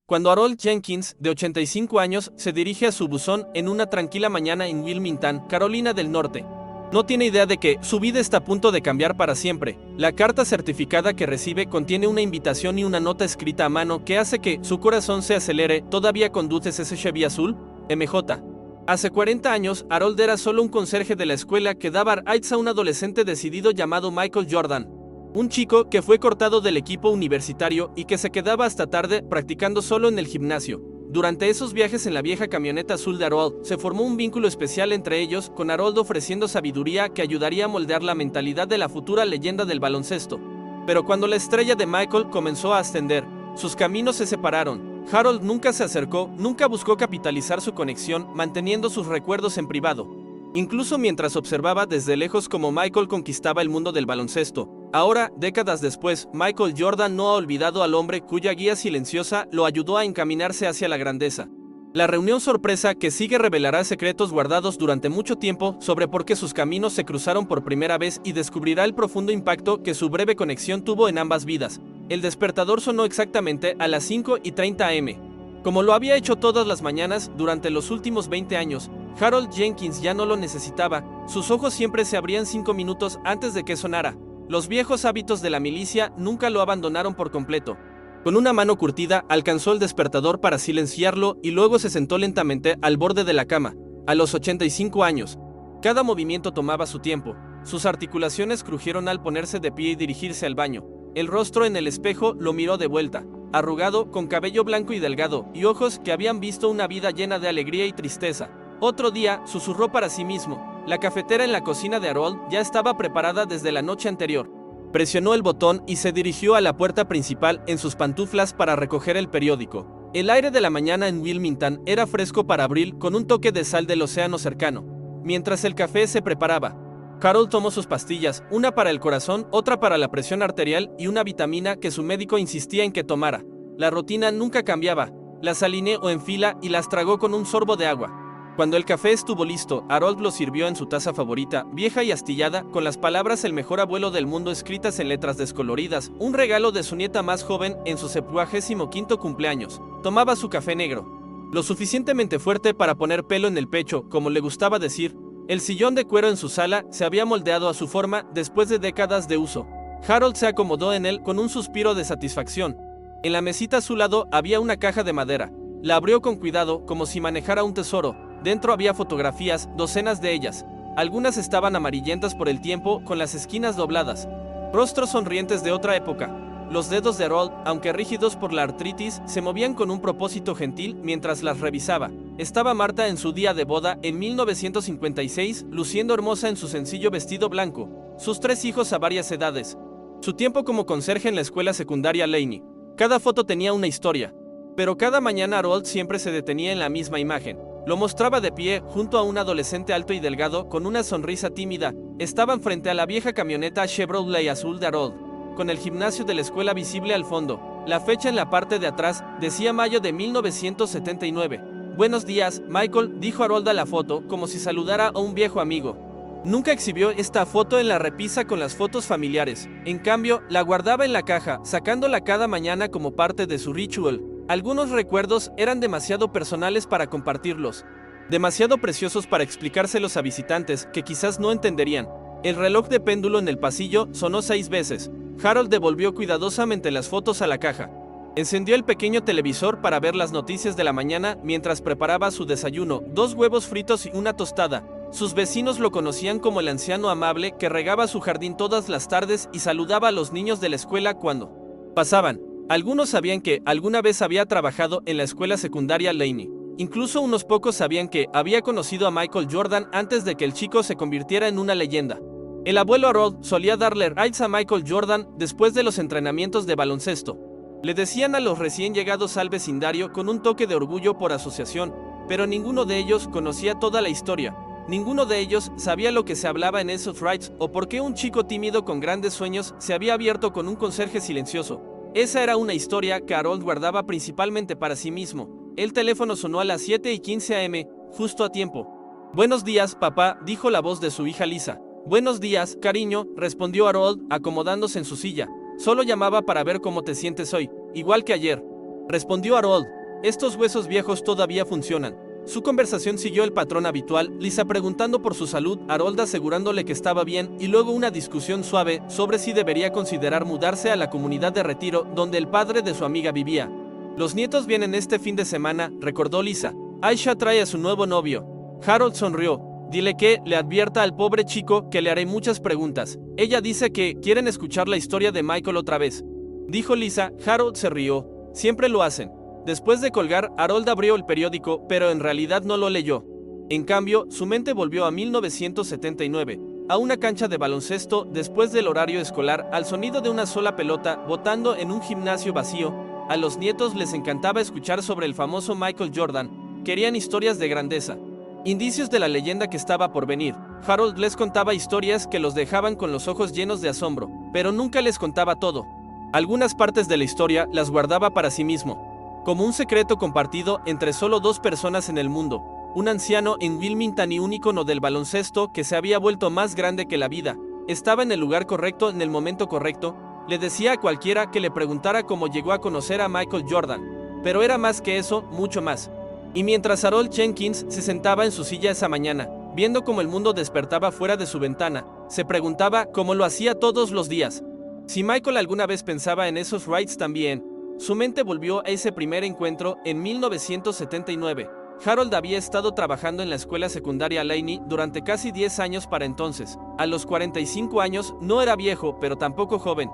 cuando Harold Jenkins, de 85 años, se dirige a su buzón en una tranquila mañana en Wilmington, Carolina del Norte. No tiene idea de que su vida está a punto de cambiar para siempre. La carta certificada que recibe contiene una invitación y una nota escrita a mano que hace que su corazón se acelere. ¿Todavía conduces ese Chevy azul? MJ. Hace 40 años, Harold era solo un conserje de la escuela que daba rides a un adolescente decidido llamado Michael Jordan. Un chico que fue cortado del equipo universitario y que se quedaba hasta tarde practicando solo en el gimnasio. Durante esos viajes en la vieja camioneta azul de Harold, se formó un vínculo especial entre ellos, con Harold ofreciendo sabiduría que ayudaría a moldear la mentalidad de la futura leyenda del baloncesto. Pero cuando la estrella de Michael comenzó a ascender, sus caminos se separaron. Harold nunca se acercó, nunca buscó capitalizar su conexión, manteniendo sus recuerdos en privado. Incluso mientras observaba desde lejos cómo Michael conquistaba el mundo del baloncesto. Ahora, décadas después, Michael Jordan no ha olvidado al hombre cuya guía silenciosa lo ayudó a encaminarse hacia la grandeza. La reunión sorpresa que sigue revelará secretos guardados durante mucho tiempo sobre por qué sus caminos se cruzaron por primera vez y descubrirá el profundo impacto que su breve conexión tuvo en ambas vidas. El despertador sonó exactamente a las 5:30 am. Como lo había hecho todas las mañanas durante los últimos 20 años, Harold Jenkins ya no lo necesitaba. Sus ojos siempre se abrían 5 minutos antes de que sonara. Los viejos hábitos de la milicia nunca lo abandonaron por completo. Con una mano curtida, alcanzó el despertador para silenciarlo y luego se sentó lentamente al borde de la cama. A los 85 años, cada movimiento tomaba su tiempo. Sus articulaciones crujieron al ponerse de pie y dirigirse al baño. El rostro en el espejo lo miró de vuelta, arrugado, con cabello blanco y delgado, y ojos que habían visto una vida llena de alegría y tristeza. Otro día, susurró para sí mismo. La cafetera en la cocina de Harold ya estaba preparada desde la noche anterior. Presionó el botón y se dirigió a la puerta principal en sus pantuflas para recoger el periódico. El aire de la mañana en Wilmington era fresco para abril, con un toque de sal del océano cercano. Mientras el café se preparaba, Harold tomó sus pastillas, una para el corazón, otra para la presión arterial y una vitamina que su médico insistía en que tomara. La rutina nunca cambiaba. Las alineó en fila y las tragó con un sorbo de agua. Cuando el café estuvo listo, Harold lo sirvió en su taza favorita, vieja y astillada, con las palabras "el mejor abuelo del mundo" escritas en letras descoloridas, un regalo de su nieta más joven en su 75º cumpleaños. Tomaba su café negro, lo suficientemente fuerte para poner pelo en el pecho, como le gustaba decir. El sillón de cuero en su sala se había moldeado a su forma después de décadas de uso. Harold se acomodó en él con un suspiro de satisfacción. En la mesita a su lado había una caja de madera. La abrió con cuidado, como si manejara un tesoro. Dentro había fotografías, docenas de ellas. Algunas estaban amarillentas por el tiempo, con las esquinas dobladas. Rostros sonrientes de otra época. Los dedos de Harold, aunque rígidos por la artritis, se movían con un propósito gentil mientras las revisaba. Estaba Marta en su día de boda en 1956, luciendo hermosa en su sencillo vestido blanco. Sus 3 hijos a varias edades. Su tiempo como conserje en la escuela secundaria Laney. Cada foto tenía una historia. Pero cada mañana Harold siempre se detenía en la misma imagen. Lo mostraba de pie, junto a un adolescente alto y delgado, con una sonrisa tímida. Estaban frente a la vieja camioneta Chevrolet azul de Harold, con el gimnasio de la escuela visible al fondo. La fecha en la parte de atrás decía mayo de 1979. «Buenos días, Michael», dijo Harold a la foto, como si saludara a un viejo amigo. Nunca exhibió esta foto en la repisa con las fotos familiares. En cambio, la guardaba en la caja, sacándola cada mañana como parte de su ritual. Algunos recuerdos eran demasiado personales para compartirlos, demasiado preciosos para explicárselos a visitantes que quizás no entenderían. El reloj de péndulo en el pasillo sonó 6 veces. Harold devolvió cuidadosamente las fotos a la caja. Encendió el pequeño televisor para ver las noticias de la mañana mientras preparaba su desayuno, 2 huevos fritos y una tostada. Sus vecinos lo conocían como el anciano amable que regaba su jardín todas las tardes y saludaba a los niños de la escuela cuando pasaban. Algunos sabían que alguna vez había trabajado en la escuela secundaria Laney. Incluso unos pocos sabían que había conocido a Michael Jordan antes de que el chico se convirtiera en una leyenda. El abuelo Harold solía darle rides a Michael Jordan después de los entrenamientos de baloncesto. Le decían a los recién llegados al vecindario con un toque de orgullo por asociación, pero ninguno de ellos conocía toda la historia. Ninguno de ellos sabía lo que se hablaba en esos rides o por qué un chico tímido con grandes sueños se había abierto con un conserje silencioso. Esa era una historia que Harold guardaba principalmente para sí mismo. El teléfono sonó a las 7:15 am, justo a tiempo. «Buenos días, papá», dijo la voz de su hija Lisa. «Buenos días, cariño», respondió Harold, acomodándose en su silla. «Solo llamaba para ver cómo te sientes hoy». «Igual que ayer», respondió Harold. Estos huesos viejos todavía funcionan. Su conversación siguió el patrón habitual, Lisa preguntando por su salud, Harold asegurándole que estaba bien, y luego una discusión suave sobre si debería considerar mudarse a la comunidad de retiro donde el padre de su amiga vivía. Los nietos vienen este fin de semana, recordó Lisa. Aisha trae a su nuevo novio. Harold sonrió. Dile que le advierta al pobre chico que le haré muchas preguntas. Ella dice que quieren escuchar la historia de Michael otra vez. Dijo Lisa. Harold se rió. Siempre lo hacen. Después de colgar, Harold abrió el periódico, pero en realidad no lo leyó. En cambio, su mente volvió a 1979, a una cancha de baloncesto después del horario escolar, al sonido de una sola pelota, botando en un gimnasio vacío. A los nietos les encantaba escuchar sobre el famoso Michael Jordan. Querían historias de grandeza. Indicios de la leyenda que estaba por venir. Harold les contaba historias que los dejaban con los ojos llenos de asombro, pero nunca les contaba todo. Algunas partes de la historia las guardaba para sí mismo, como un secreto compartido entre solo dos personas en el mundo, un anciano en Wilmington y un ícono del baloncesto que se había vuelto más grande que la vida. Estaba en el lugar correcto en el momento correcto, le decía a cualquiera que le preguntara cómo llegó a conocer a Michael Jordan, pero era más que eso, mucho más. Y mientras Harold Jenkins se sentaba en su silla esa mañana, viendo cómo el mundo despertaba fuera de su ventana, se preguntaba cómo lo hacía todos los días. Si Michael alguna vez pensaba en esos rides también. Su mente volvió a ese primer encuentro en 1979. Harold había estado trabajando en la escuela secundaria Laney durante casi 10 años para entonces. A los 45 años no era viejo, pero tampoco joven.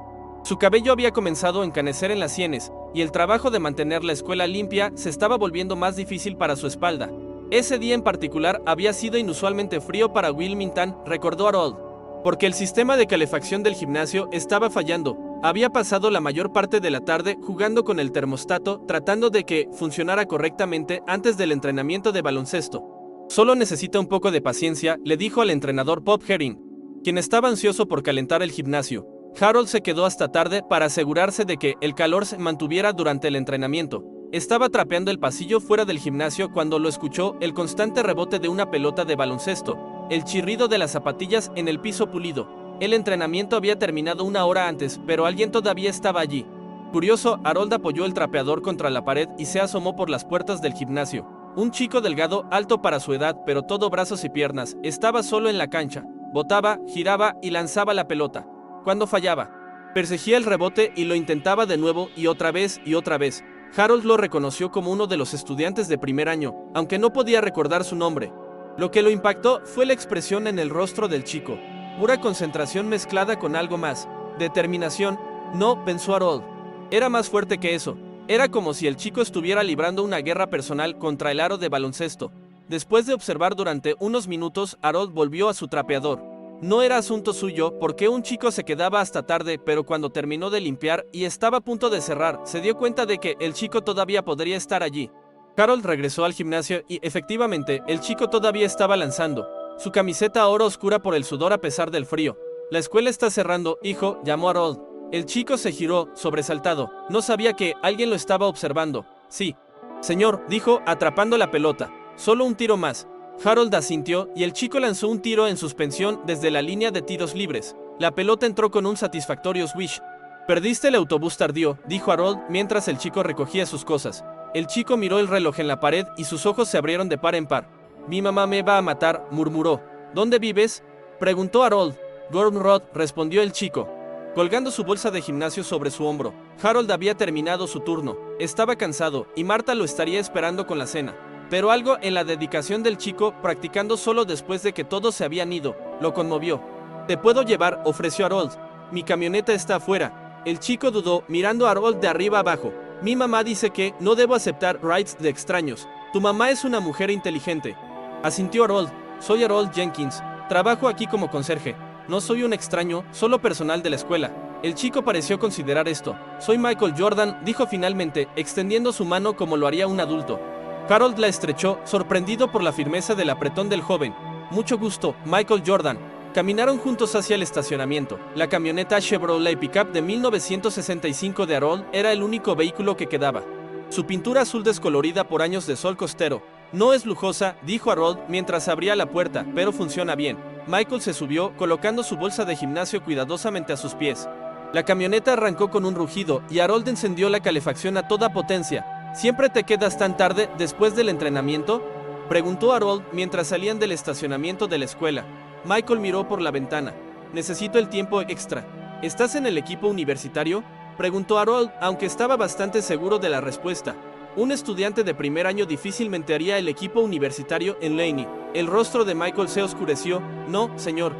Su cabello había comenzado a encanecer en las sienes, y el trabajo de mantener la escuela limpia se estaba volviendo más difícil para su espalda. Ese día en particular había sido inusualmente frío para Wilmington, recordó Harold, porque el sistema de calefacción del gimnasio estaba fallando. Había pasado la mayor parte de la tarde jugando con el termostato, tratando de que funcionara correctamente antes del entrenamiento de baloncesto. Solo necesita un poco de paciencia, le dijo al entrenador Bob Herring, quien estaba ansioso por calentar el gimnasio. Harold se quedó hasta tarde para asegurarse de que el calor se mantuviera durante el entrenamiento. Estaba trapeando el pasillo fuera del gimnasio cuando lo escuchó, el constante rebote de una pelota de baloncesto, el chirrido de las zapatillas en el piso pulido. El entrenamiento había terminado una hora antes, pero alguien todavía estaba allí. Curioso, Harold apoyó el trapeador contra la pared y se asomó por las puertas del gimnasio. Un chico delgado, alto para su edad, pero todo brazos y piernas, estaba solo en la cancha. Botaba, giraba y lanzaba la pelota. Cuando fallaba, perseguía el rebote y lo intentaba de nuevo y otra vez y otra vez. Harold lo reconoció como uno de los estudiantes de primer año, aunque no podía recordar su nombre. Lo que lo impactó fue la expresión en el rostro del chico. Pura concentración mezclada con algo más. Determinación. No, pensó Harold. Era más fuerte que eso. Era como si el chico estuviera librando una guerra personal contra el aro de baloncesto. Después de observar durante unos minutos, Harold volvió a su trapeador. No era asunto suyo porque un chico se quedaba hasta tarde, pero cuando terminó de limpiar y estaba a punto de cerrar, se dio cuenta de que el chico todavía podría estar allí. Harold regresó al gimnasio y, efectivamente, el chico todavía estaba lanzando. Su camiseta oro oscura por el sudor a pesar del frío. La escuela está cerrando, hijo, llamó Harold. El chico se giró, sobresaltado. No sabía que alguien lo estaba observando. Sí. Señor, dijo, atrapando la pelota. Solo un tiro más. Harold asintió y el chico lanzó un tiro en suspensión desde la línea de tiros libres. La pelota entró con un satisfactorio swish. Perdiste el autobús tardío, dijo Harold mientras el chico recogía sus cosas. El chico miró el reloj en la pared y sus ojos se abrieron de par en par. Mi mamá me va a matar, murmuró. ¿Dónde vives?, preguntó Harold. Gorm Road, respondió el chico, colgando su bolsa de gimnasio sobre su hombro. Harold había terminado su turno. Estaba cansado y Marta lo estaría esperando con la cena. Pero algo en la dedicación del chico, practicando solo después de que todos se habían ido, lo conmovió. Te puedo llevar, ofreció Harold. Mi camioneta está afuera. El chico dudó, mirando a Harold de arriba abajo. Mi mamá dice que no debo aceptar rides de extraños. Tu mamá es una mujer inteligente. Asintió Harold. Soy Harold Jenkins. Trabajo aquí como conserje. No soy un extraño, solo personal de la escuela. El chico pareció considerar esto. Soy Michael Jordan, dijo finalmente, extendiendo su mano como lo haría un adulto. Harold la estrechó, sorprendido por la firmeza del apretón del joven. Mucho gusto, Michael Jordan. Caminaron juntos hacia el estacionamiento. La camioneta Chevrolet Pickup de 1965 de Harold era el único vehículo que quedaba. Su pintura azul descolorida por años de sol costero. No es lujosa, dijo Harold mientras abría la puerta, pero funciona bien. Michael se subió, colocando su bolsa de gimnasio cuidadosamente a sus pies. La camioneta arrancó con un rugido y Harold encendió la calefacción a toda potencia. ¿Siempre te quedas tan tarde después del entrenamiento?, preguntó Harold mientras salían del estacionamiento de la escuela. Michael miró por la ventana. Necesito el tiempo extra. ¿Estás en el equipo universitario?, preguntó Harold, aunque estaba bastante seguro de la respuesta. Un estudiante de primer año difícilmente haría el equipo universitario en Laney. El rostro de Michael se oscureció. No, señor.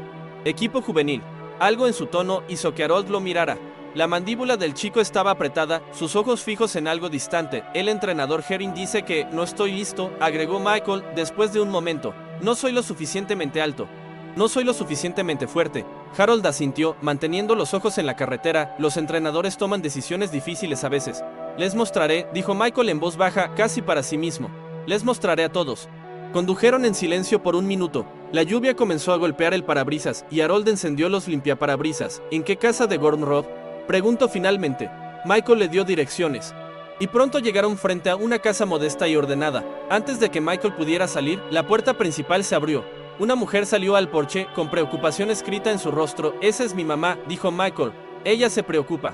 Equipo juvenil. Algo en su tono hizo que Harold lo mirara. La mandíbula del chico estaba apretada, sus ojos fijos en algo distante. El entrenador Herring dice que no estoy listo, agregó Michael después de un momento. No soy lo suficientemente alto. No soy lo suficientemente fuerte. Harold asintió, manteniendo los ojos en la carretera. Los entrenadores toman decisiones difíciles a veces. Les mostraré, dijo Michael en voz baja, casi para sí mismo. Les mostraré a todos. Condujeron en silencio por un minuto. La lluvia comenzó a golpear el parabrisas y Harold encendió los limpiaparabrisas. ¿En qué casa de Gordon Road?, preguntó finalmente. Michael le dio direcciones. Y pronto llegaron frente a una casa modesta y ordenada. Antes de que Michael pudiera salir, la puerta principal se abrió. Una mujer salió al porche, con preocupación escrita en su rostro. Esa es mi mamá, dijo Michael. Ella se preocupa.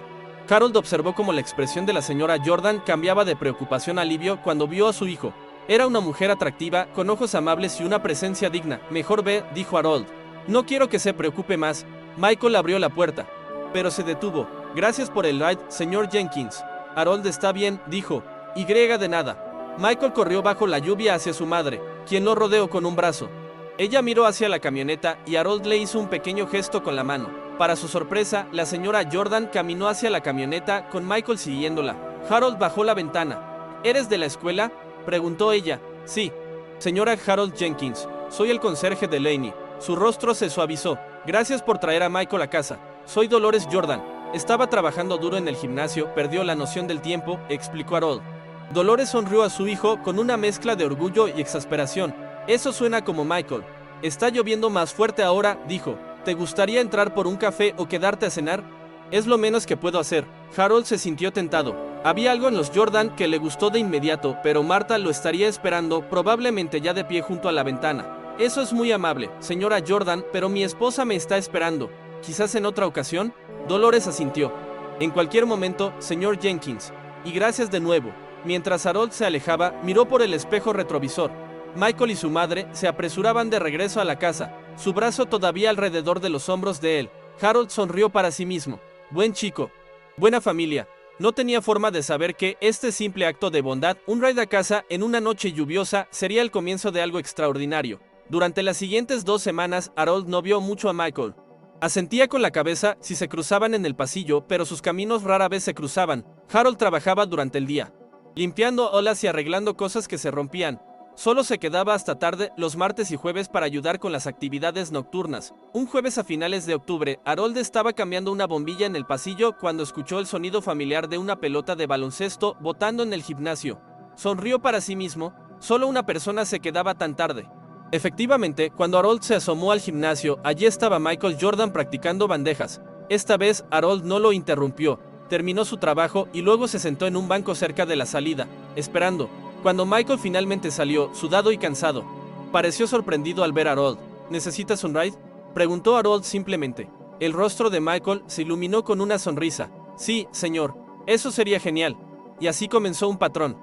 Harold observó cómo la expresión de la señora Jordan cambiaba de preocupación a alivio cuando vio a su hijo. Era una mujer atractiva, con ojos amables y una presencia digna. Mejor ve, dijo Harold. No quiero que se preocupe más. Michael abrió la puerta, pero se detuvo. Gracias por el ride, señor Jenkins. Harold está bien, dijo. Y de nada. Michael corrió bajo la lluvia hacia su madre, quien lo rodeó con un brazo. Ella miró hacia la camioneta y Harold le hizo un pequeño gesto con la mano. Para su sorpresa, la señora Jordan caminó hacia la camioneta con Michael siguiéndola. Harold bajó la ventana. ¿Eres de la escuela?, preguntó ella. Sí. Señora Harold Jenkins, soy el conserje de Laney. Su rostro se suavizó. Gracias por traer a Michael a casa. Soy Dolores Jordan. Estaba trabajando duro en el gimnasio, perdió la noción del tiempo, explicó Harold. Dolores sonrió a su hijo con una mezcla de orgullo y exasperación. Eso suena como Michael. Está lloviendo más fuerte ahora, dijo. ¿Te gustaría entrar por un café o quedarte a cenar? Es lo menos que puedo hacer. Harold se sintió tentado. Había algo en los Jordan que le gustó de inmediato, pero Marta lo estaría esperando, probablemente ya de pie junto a la ventana. Eso es muy amable, señora Jordan, pero mi esposa me está esperando. ¿Quizás en otra ocasión? Dolores asintió. En cualquier momento, señor Jenkins. Y gracias de nuevo. Mientras Harold se alejaba, miró por el espejo retrovisor. Michael y su madre se apresuraban de regreso a la casa, su brazo todavía alrededor de los hombros de él. Harold sonrió para sí mismo. Buen chico. Buena familia. No tenía forma de saber que este simple acto de bondad, un ride a casa en una noche lluviosa, sería el comienzo de algo extraordinario. Durante las siguientes 2 semanas, Harold no vio mucho a Michael. Asentía con la cabeza si se cruzaban en el pasillo, pero sus caminos rara vez se cruzaban. Harold trabajaba durante el día, limpiando olas y arreglando cosas que se rompían. Solo se quedaba hasta tarde los martes y jueves para ayudar con las actividades nocturnas. Un jueves a finales de octubre, Harold estaba cambiando una bombilla en el pasillo cuando escuchó el sonido familiar de una pelota de baloncesto botando en el gimnasio. Sonrió para sí mismo. Solo una persona se quedaba tan tarde. Efectivamente, cuando Harold se asomó al gimnasio, allí estaba Michael Jordan practicando bandejas. Esta vez, Harold no lo interrumpió. Terminó su trabajo y luego se sentó en un banco cerca de la salida, esperando. Cuando Michael finalmente salió, sudado y cansado, pareció sorprendido al ver a Harold. ¿Necesitas un ride?, preguntó Harold simplemente. El rostro de Michael se iluminó con una sonrisa. Sí, señor. Eso sería genial. Y así comenzó un patrón.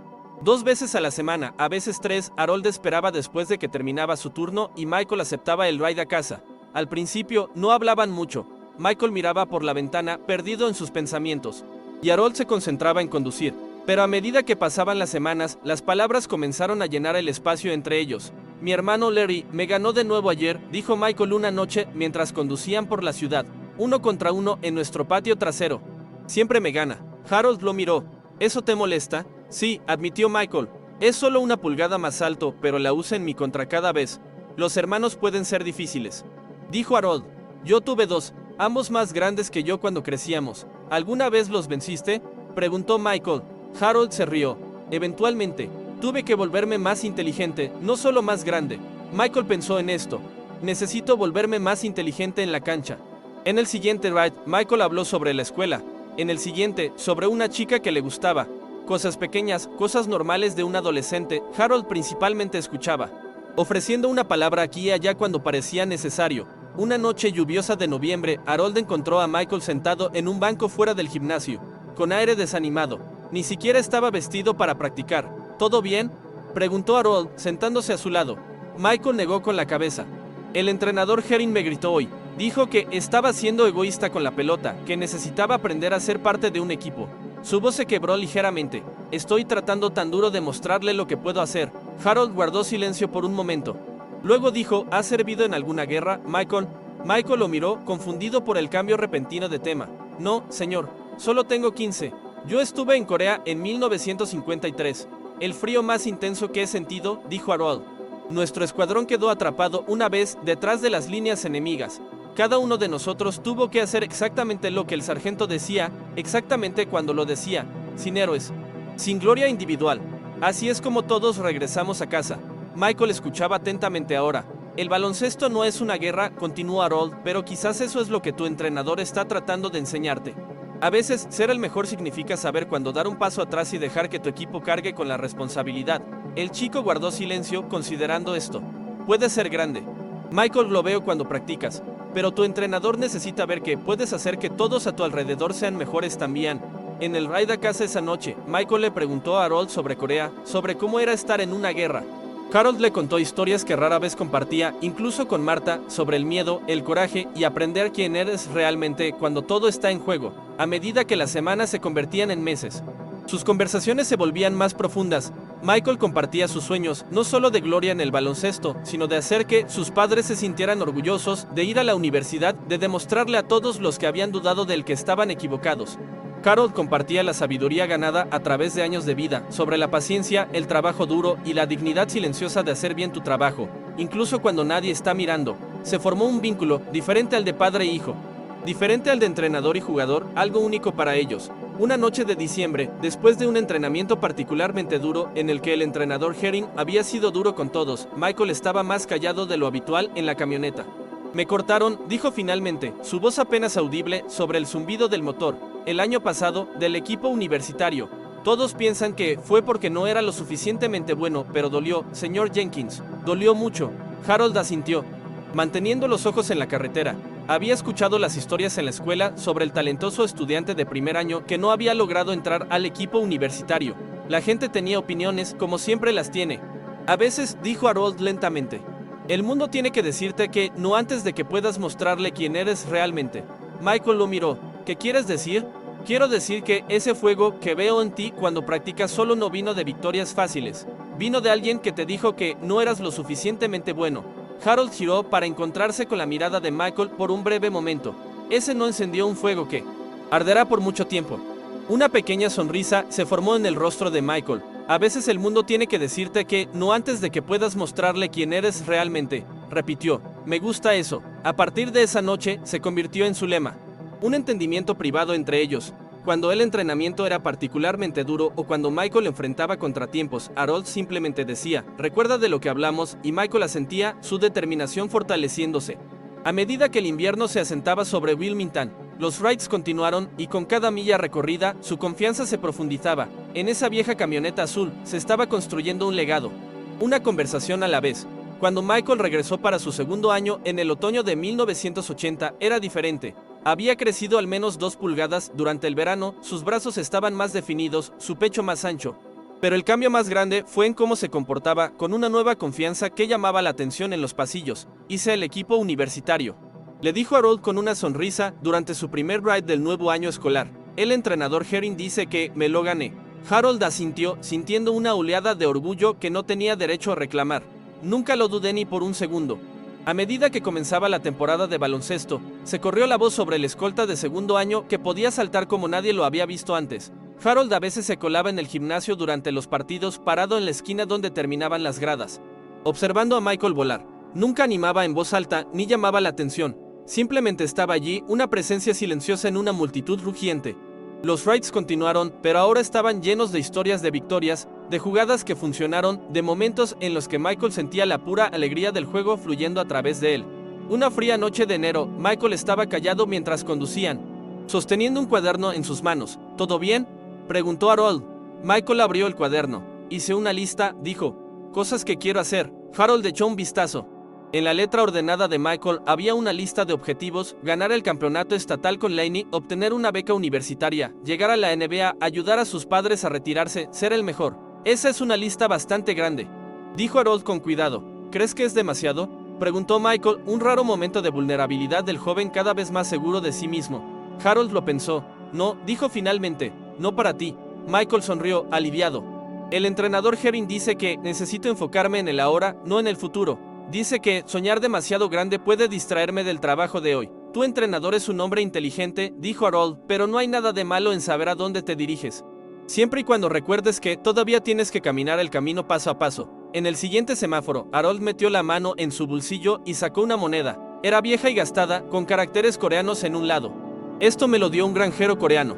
2 veces a la semana, a veces 3, Harold esperaba después de que terminaba su turno y Michael aceptaba el ride a casa. Al principio, no hablaban mucho. Michael miraba por la ventana, perdido en sus pensamientos. Y Harold se concentraba en conducir. Pero a medida que pasaban las semanas, las palabras comenzaron a llenar el espacio entre ellos. Mi hermano Larry me ganó de nuevo ayer, dijo Michael una noche mientras conducían por la ciudad. 1 contra 1 en nuestro patio trasero. Siempre me gana. Harold lo miró. ¿Eso te molesta? Sí, admitió Michael. Es solo 1 pulgada más alto, pero la usa en mi contra cada vez. Los hermanos pueden ser difíciles. Dijo Harold. Yo tuve 2, ambos más grandes que yo cuando crecíamos. ¿Alguna vez los venciste?, preguntó Michael. Harold se rió. Eventualmente, tuve que volverme más inteligente, no solo más grande. Michael pensó en esto. Necesito volverme más inteligente en la cancha. En el siguiente ride, Michael habló sobre la escuela. En el siguiente, sobre una chica que le gustaba. Cosas pequeñas, cosas normales de un adolescente. Harold principalmente escuchaba, ofreciendo una palabra aquí y allá cuando parecía necesario. Una noche lluviosa de noviembre, Harold encontró a Michael sentado en un banco fuera del gimnasio, con aire desanimado. Ni siquiera estaba vestido para practicar. ¿Todo bien?, preguntó Harold, sentándose a su lado. Michael negó con la cabeza. El entrenador Herring me gritó hoy. Dijo que estaba siendo egoísta con la pelota, que necesitaba aprender a ser parte de un equipo. Su voz se quebró ligeramente. Estoy tratando tan duro de mostrarle lo que puedo hacer. Harold guardó silencio por un momento. Luego dijo, ¿has servido en alguna guerra, Michael? Michael lo miró, confundido por el cambio repentino de tema. No, señor, solo tengo 15. Yo estuve en Corea en 1953. El frío más intenso que he sentido, dijo Harold. Nuestro escuadrón quedó atrapado una vez detrás de las líneas enemigas. Cada uno de nosotros tuvo que hacer exactamente lo que el sargento decía, exactamente cuando lo decía, sin héroes, sin gloria individual. Así es como todos regresamos a casa. Michael escuchaba atentamente ahora. El baloncesto no es una guerra, continuó Harold, pero quizás eso es lo que tu entrenador está tratando de enseñarte. A veces, ser el mejor significa saber cuándo dar un paso atrás y dejar que tu equipo cargue con la responsabilidad. El chico guardó silencio, considerando esto. Puede ser grande. Michael, lo veo cuando practicas. Pero tu entrenador necesita ver que puedes hacer que todos a tu alrededor sean mejores también. En el ride a casa esa noche, Michael le preguntó a Harold sobre Corea, sobre cómo era estar en una guerra. Harold le contó historias que rara vez compartía, incluso con Marta, sobre el miedo, el coraje y aprender quién eres realmente cuando todo está en juego, a medida que las semanas se convertían en meses. Sus conversaciones se volvían más profundas. Michael compartía sus sueños, no solo de gloria en el baloncesto, sino de hacer que sus padres se sintieran orgullosos, de ir a la universidad, de demostrarle a todos los que habían dudado del que estaban equivocados. Harold compartía la sabiduría ganada a través de años de vida, sobre la paciencia, el trabajo duro y la dignidad silenciosa de hacer bien tu trabajo, incluso cuando nadie está mirando. Se formó un vínculo, diferente al de padre e hijo, diferente al de entrenador y jugador, algo único para ellos. Una noche de diciembre, después de un entrenamiento particularmente duro, en el que el entrenador Herring había sido duro con todos, Michael estaba más callado de lo habitual en la camioneta. Me cortaron, dijo finalmente, su voz apenas audible, sobre el zumbido del motor. El año pasado, del equipo universitario. Todos piensan que fue porque no era lo suficientemente bueno, pero dolió, señor Jenkins. Dolió mucho. Harold asintió, manteniendo los ojos en la carretera. Había escuchado las historias en la escuela sobre el talentoso estudiante de primer año que no había logrado entrar al equipo universitario. La gente tenía opiniones, como siempre las tiene. A veces, dijo Harold lentamente, el mundo tiene que decirte que no antes de que puedas mostrarle quién eres realmente. Michael lo miró. ¿Qué quieres decir? Quiero decir que ese fuego que veo en ti cuando practicas solo no vino de victorias fáciles. Vino de alguien que te dijo que no eras lo suficientemente bueno. Harold giró para encontrarse con la mirada de Michael por un breve momento. Ese no encendió un fuego que arderá por mucho tiempo. Una pequeña sonrisa se formó en el rostro de Michael. A veces el mundo tiene que decirte que no antes de que puedas mostrarle quién eres realmente, repitió. Me gusta eso. A partir de esa noche, se convirtió en su lema. Un entendimiento privado entre ellos. Cuando el entrenamiento era particularmente duro o cuando Michael enfrentaba contratiempos, Harold simplemente decía, recuerda de lo que hablamos, y Michael asentía, su determinación fortaleciéndose. A medida que el invierno se asentaba sobre Wilmington, los rides continuaron y con cada milla recorrida, su confianza se profundizaba. En esa vieja camioneta azul, se estaba construyendo un legado. Una conversación a la vez. Cuando Michael regresó para su segundo año en el otoño de 1980, era diferente. Había crecido al menos 2 pulgadas durante el verano, sus brazos estaban más definidos, su pecho más ancho. Pero el cambio más grande fue en cómo se comportaba, con una nueva confianza que llamaba la atención en los pasillos. Hice el equipo universitario, le dijo Harold con una sonrisa durante su primer ride del nuevo año escolar. El entrenador Herring dice que me lo gané. Harold asintió, sintiendo una oleada de orgullo que no tenía derecho a reclamar. Nunca lo dudé ni por un segundo. A medida que comenzaba la temporada de baloncesto, se corrió la voz sobre el escolta de segundo año que podía saltar como nadie lo había visto antes. Harold a veces se colaba en el gimnasio durante los partidos, parado en la esquina donde terminaban las gradas, observando a Michael volar. Nunca animaba en voz alta ni llamaba la atención. Simplemente estaba allí, una presencia silenciosa en una multitud rugiente. Los rides continuaron, pero ahora estaban llenos de historias de victorias, de jugadas que funcionaron, de momentos en los que Michael sentía la pura alegría del juego fluyendo a través de él. Una fría noche de enero, Michael estaba callado mientras conducían, sosteniendo un cuaderno en sus manos. ¿Todo bien?, preguntó Harold. Michael abrió el cuaderno. Hice una lista, dijo. Cosas que quiero hacer. Harold echó un vistazo. En la letra ordenada de Michael había una lista de objetivos: ganar el campeonato estatal con Laney, obtener una beca universitaria, llegar a la NBA, ayudar a sus padres a retirarse, ser el mejor. Esa es una lista bastante grande, dijo Harold con cuidado. ¿Crees que es demasiado?, preguntó Michael, un raro momento de vulnerabilidad del joven cada vez más seguro de sí mismo. Harold lo pensó. No, dijo finalmente, no para ti. Michael sonrió, aliviado. El entrenador Herring dice que necesito enfocarme en el ahora, no en el futuro. Dice que soñar demasiado grande puede distraerme del trabajo de hoy. Tu entrenador es un hombre inteligente, dijo Harold, pero no hay nada de malo en saber a dónde te diriges. Siempre y cuando recuerdes que todavía tienes que caminar el camino paso a paso. En el siguiente semáforo, Harold metió la mano en su bolsillo y sacó una moneda. Era vieja y gastada, con caracteres coreanos en un lado. Esto me lo dio un granjero coreano,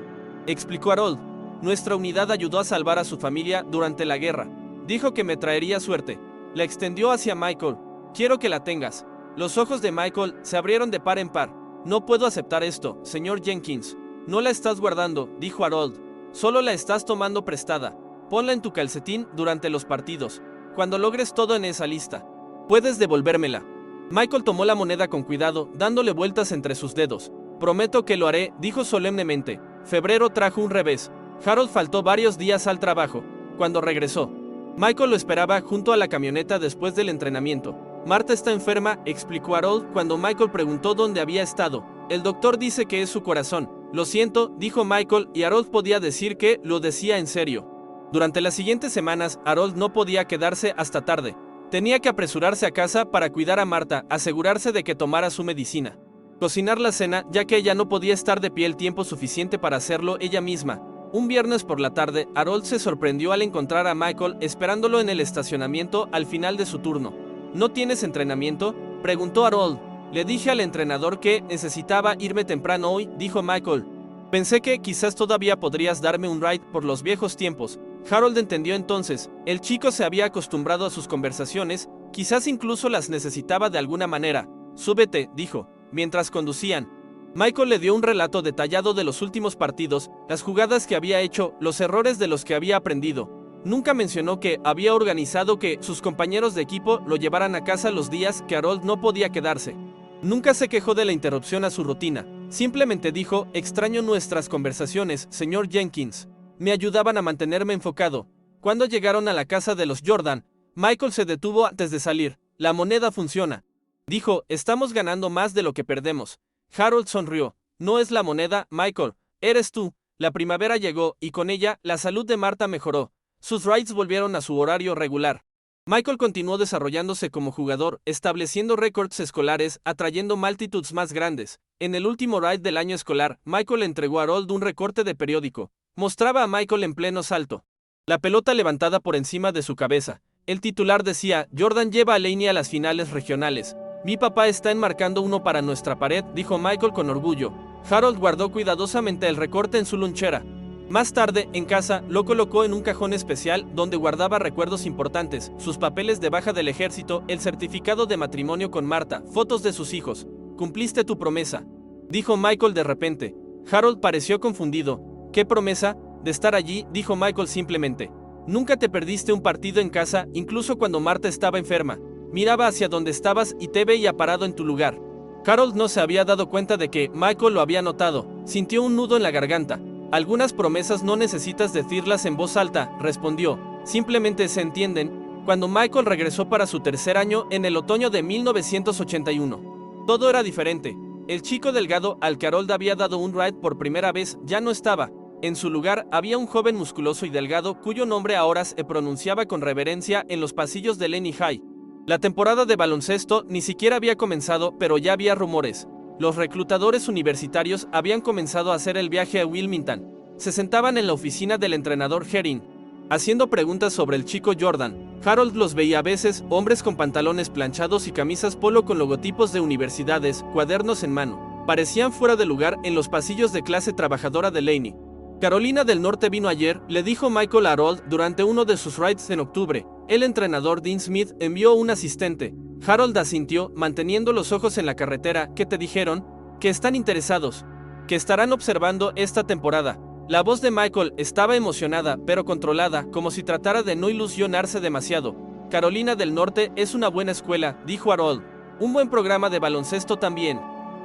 explicó Harold. Nuestra unidad ayudó a salvar a su familia durante la guerra. Dijo que me traería suerte. La extendió hacia Michael. Quiero que la tengas. Los ojos de Michael se abrieron de par en par. No puedo aceptar esto, señor Jenkins. No la estás guardando, dijo Harold. Solo la estás tomando prestada. Ponla en tu calcetín durante los partidos. Cuando logres todo en esa lista, puedes devolvérmela. Michael tomó la moneda con cuidado, dándole vueltas entre sus dedos. Prometo que lo haré, dijo solemnemente. Febrero trajo un revés. Harold faltó varios días al trabajo. Cuando regresó, Michael lo esperaba junto a la camioneta después del entrenamiento. Marta está enferma, explicó Harold cuando Michael preguntó dónde había estado. El doctor dice que es su corazón. Lo siento, dijo Michael, y Harold podía decir que lo decía en serio. Durante las siguientes semanas, Harold no podía quedarse hasta tarde. Tenía que apresurarse a casa para cuidar a Marta, asegurarse de que tomara su medicina. Cocinar la cena, ya que ella no podía estar de pie el tiempo suficiente para hacerlo ella misma. Un viernes por la tarde, Harold se sorprendió al encontrar a Michael esperándolo en el estacionamiento al final de su turno. ¿No tienes entrenamiento?, preguntó Harold. Le dije al entrenador que necesitaba irme temprano hoy, dijo Michael. Pensé que quizás todavía podrías darme un ride por los viejos tiempos. Harold entendió entonces. El chico se había acostumbrado a sus conversaciones, quizás incluso las necesitaba de alguna manera. Súbete, dijo, mientras conducían. Michael le dio un relato detallado de los últimos partidos, las jugadas que había hecho, los errores de los que había aprendido. Nunca mencionó que había organizado que sus compañeros de equipo lo llevaran a casa los días que Harold no podía quedarse. Nunca se quejó de la interrupción a su rutina. Simplemente dijo: extraño nuestras conversaciones, señor Jenkins. Me ayudaban a mantenerme enfocado. Cuando llegaron a la casa de los Jordan, Michael se detuvo antes de salir. La moneda funciona, dijo. Estamos ganando más de lo que perdemos. Harold sonrió. No es la moneda, Michael, eres tú. La primavera llegó y con ella la salud de Marta mejoró. Sus rides volvieron a su horario regular. Michael continuó desarrollándose como jugador, estableciendo récords escolares, atrayendo multitudes más grandes. En el último ride del año escolar, Michael entregó a Harold un recorte de periódico. Mostraba a Michael en pleno salto, la pelota levantada por encima de su cabeza. El titular decía: Jordan lleva a Laney a las finales regionales. Mi papá está enmarcando uno para nuestra pared, dijo Michael con orgullo. Harold guardó cuidadosamente el recorte en su lonchera. Más tarde, en casa, lo colocó en un cajón especial donde guardaba recuerdos importantes, sus papeles de baja del ejército, el certificado de matrimonio con Marta, fotos de sus hijos. Cumpliste tu promesa, dijo Michael de repente. Harold pareció confundido. ¿Qué promesa? De estar allí, dijo Michael simplemente. Nunca te perdiste un partido en casa, incluso cuando Marta estaba enferma. Miraba hacia donde estabas y te veía parado en tu lugar. Harold no se había dado cuenta de que Michael lo había notado. Sintió un nudo en la garganta. Algunas promesas no necesitas decirlas en voz alta, respondió. Simplemente se entienden. Cuando Michael regresó para su tercer año en el otoño de 1981, todo era diferente. El chico delgado al que Harold había dado un ride por primera vez ya no estaba. En su lugar había un joven musculoso y delgado cuyo nombre ahora se pronunciaba con reverencia en los pasillos de Laney High. La temporada de baloncesto ni siquiera había comenzado, pero ya había rumores. Los reclutadores universitarios habían comenzado a hacer el viaje a Wilmington. Se sentaban en la oficina del entrenador Herring, haciendo preguntas sobre el chico Jordan. Harold los veía a veces, hombres con pantalones planchados y camisas polo con logotipos de universidades, cuadernos en mano. Parecían fuera de lugar en los pasillos de clase trabajadora de Laney. Carolina del Norte vino ayer, le dijo Michael a Harold durante uno de sus rides en octubre. El entrenador Dean Smith envió un asistente. Harold asintió, manteniendo los ojos en la carretera. ¿Qué te dijeron? Que están interesados, que estarán observando esta temporada. La voz de Michael estaba emocionada, pero controlada, como si tratara de no ilusionarse demasiado. Carolina del Norte es una buena escuela, dijo Harold. Un buen programa de baloncesto también.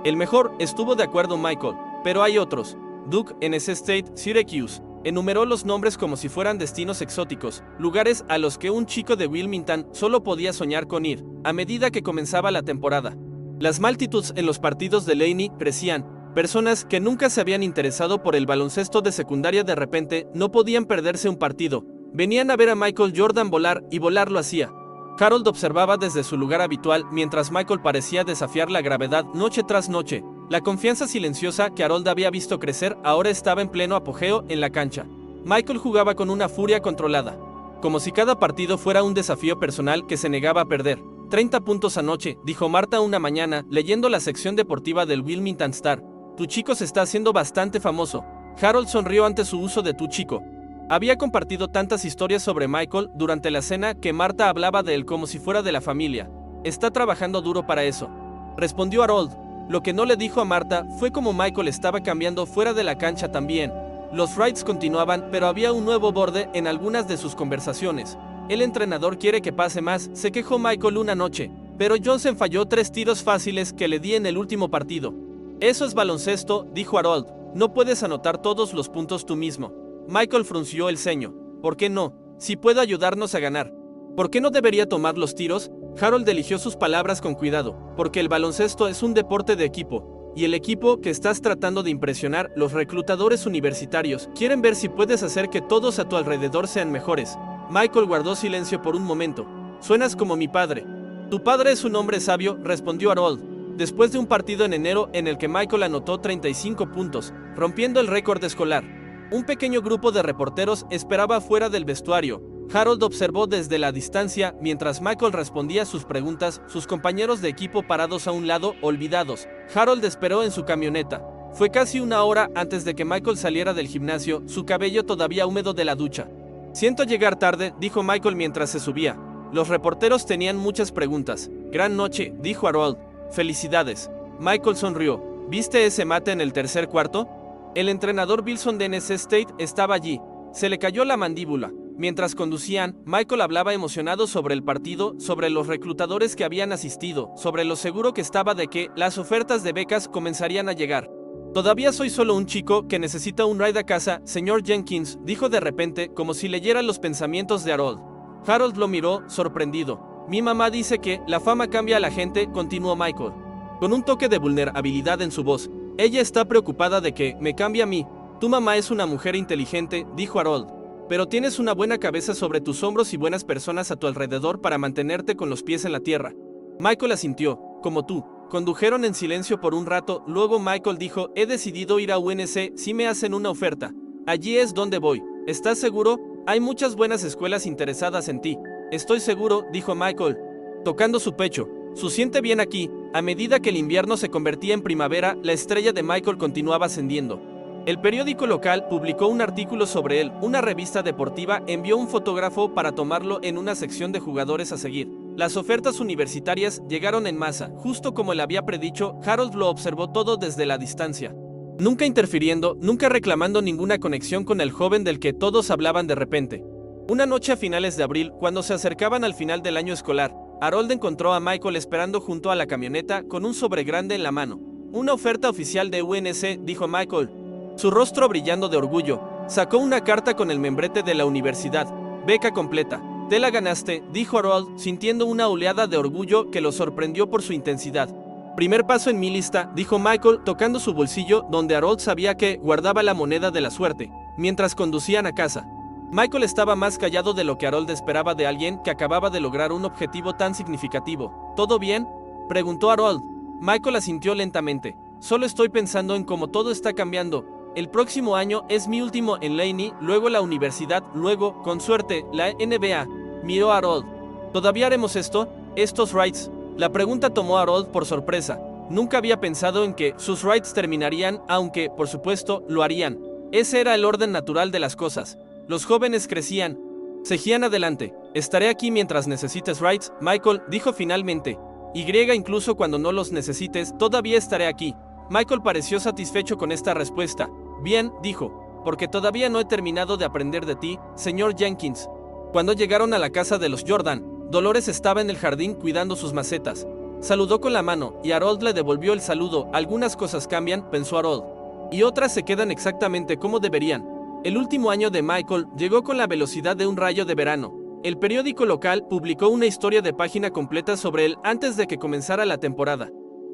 El mejor, estuvo de acuerdo Michael, pero hay otros. Duke, NC State, Syracuse. Enumeró los nombres como si fueran destinos exóticos, lugares a los que un chico de Wilmington solo podía soñar con ir, a medida que comenzaba la temporada. Las multitudes en los partidos de Laney crecían. Personas que nunca se habían interesado por el baloncesto de secundaria de repente no podían perderse un partido. Venían a ver a Michael Jordan volar y volar lo hacía. Harold observaba desde su lugar habitual mientras Michael parecía desafiar la gravedad noche tras noche. La confianza silenciosa que Harold había visto crecer ahora estaba en pleno apogeo en la cancha. Michael jugaba con una furia controlada, como si cada partido fuera un desafío personal que se negaba a perder. 30 puntos anoche, dijo Marta una mañana, leyendo la sección deportiva del Wilmington Star. Tu chico se está haciendo bastante famoso. Harold sonrió ante su uso de tu chico. Había compartido tantas historias sobre Michael durante la cena que Marta hablaba de él como si fuera de la familia. Está trabajando duro para eso, respondió Harold. Lo que no le dijo a Marta fue cómo Michael estaba cambiando fuera de la cancha también. Los raids continuaban, pero había un nuevo borde en algunas de sus conversaciones. El entrenador quiere que pase más, se quejó Michael una noche, pero Johnson falló 3 tiros fáciles que le di en el último partido. Eso es baloncesto, dijo Harold, no puedes anotar todos los puntos tú mismo. Michael frunció el ceño. ¿Por qué no? Si puede ayudarnos a ganar. ¿Por qué no debería tomar los tiros? Harold eligió sus palabras con cuidado, porque el baloncesto es un deporte de equipo, y el equipo que estás tratando de impresionar, los reclutadores universitarios, quieren ver si puedes hacer que todos a tu alrededor sean mejores. Michael guardó silencio por un momento. Suenas como mi padre. Tu padre es un hombre sabio, respondió Harold, después de un partido en enero en el que Michael anotó 35 puntos, rompiendo el récord escolar. Un pequeño grupo de reporteros esperaba fuera del vestuario. Harold observó desde la distancia mientras Michael respondía sus preguntas, sus compañeros de equipo parados a un lado, olvidados. Harold esperó en su camioneta. Fue casi una hora antes de que Michael saliera del gimnasio, su cabello todavía húmedo de la ducha. Siento llegar tarde, dijo Michael mientras se subía. Los reporteros tenían muchas preguntas. Gran noche, dijo Harold. Felicidades. Michael sonrió. ¿Viste ese mate en el tercer cuarto? El entrenador Wilson de NC State estaba allí. Se le cayó la mandíbula. Mientras conducían, Michael hablaba emocionado sobre el partido, sobre los reclutadores que habían asistido, sobre lo seguro que estaba de que las ofertas de becas comenzarían a llegar. Todavía soy solo un chico que necesita un ride a casa, señor Jenkins, dijo de repente, como si leyera los pensamientos de Harold. Harold lo miró, sorprendido. Mi mamá dice que la fama cambia a la gente, continuó Michael, con un toque de vulnerabilidad en su voz. Ella está preocupada de que me cambie a mí. Tu mamá es una mujer inteligente, dijo Harold, pero tienes una buena cabeza sobre tus hombros y buenas personas a tu alrededor para mantenerte con los pies en la tierra. Michael asintió, como tú. Condujeron en silencio por un rato, luego Michael dijo, he decidido ir a UNC si me hacen una oferta. Allí es donde voy. ¿Estás seguro? Hay muchas buenas escuelas interesadas en ti. Estoy seguro, dijo Michael, tocando su pecho. Se siente bien aquí. A medida que el invierno se convertía en primavera, la estrella de Michael continuaba ascendiendo. El periódico local publicó un artículo sobre él. Una revista deportiva envió un fotógrafo para tomarlo en una sección de jugadores a seguir. Las ofertas universitarias llegaron en masa. Justo como él había predicho, Harold lo observó todo desde la distancia. Nunca interfiriendo, nunca reclamando ninguna conexión con el joven del que todos hablaban de repente. Una noche a finales de abril, cuando se acercaban al final del año escolar, Harold encontró a Michael esperando junto a la camioneta con un sobre grande en la mano. Una oferta oficial de UNC, dijo Michael, su rostro brillando de orgullo. Sacó una carta con el membrete de la universidad. Beca completa. Te la ganaste, dijo Harold, sintiendo una oleada de orgullo que lo sorprendió por su intensidad. Primer paso en mi lista, dijo Michael, tocando su bolsillo donde Harold sabía que guardaba la moneda de la suerte, mientras conducían a casa. Michael estaba más callado de lo que Harold esperaba de alguien que acababa de lograr un objetivo tan significativo. ¿Todo bien?, preguntó Harold. Michael asintió lentamente. Solo estoy pensando en cómo todo está cambiando. El próximo año es mi último en Laney, luego la universidad, luego, con suerte, la NBA. Miró a Harold. ¿Todavía haremos esto? ¿Estos rides? La pregunta tomó a Harold por sorpresa. Nunca había pensado en que sus rides terminarían, aunque, por supuesto, lo harían. Ese era el orden natural de las cosas. Los jóvenes crecían. Seguían adelante. Estaré aquí mientras necesites rides, Michael, dijo finalmente. Incluso cuando no los necesites, todavía estaré aquí. Michael pareció satisfecho con esta respuesta. Bien, dijo, porque todavía no he terminado de aprender de ti, señor Jenkins. Cuando llegaron a la casa de los Jordan, Dolores estaba en el jardín cuidando sus macetas. Saludó con la mano, y Harold le devolvió el saludo. Algunas cosas cambian, pensó Harold, y otras se quedan exactamente como deberían. El último año de Michael llegó con la velocidad de un rayo de verano. El periódico local publicó una historia de página completa sobre él antes de que comenzara la temporada.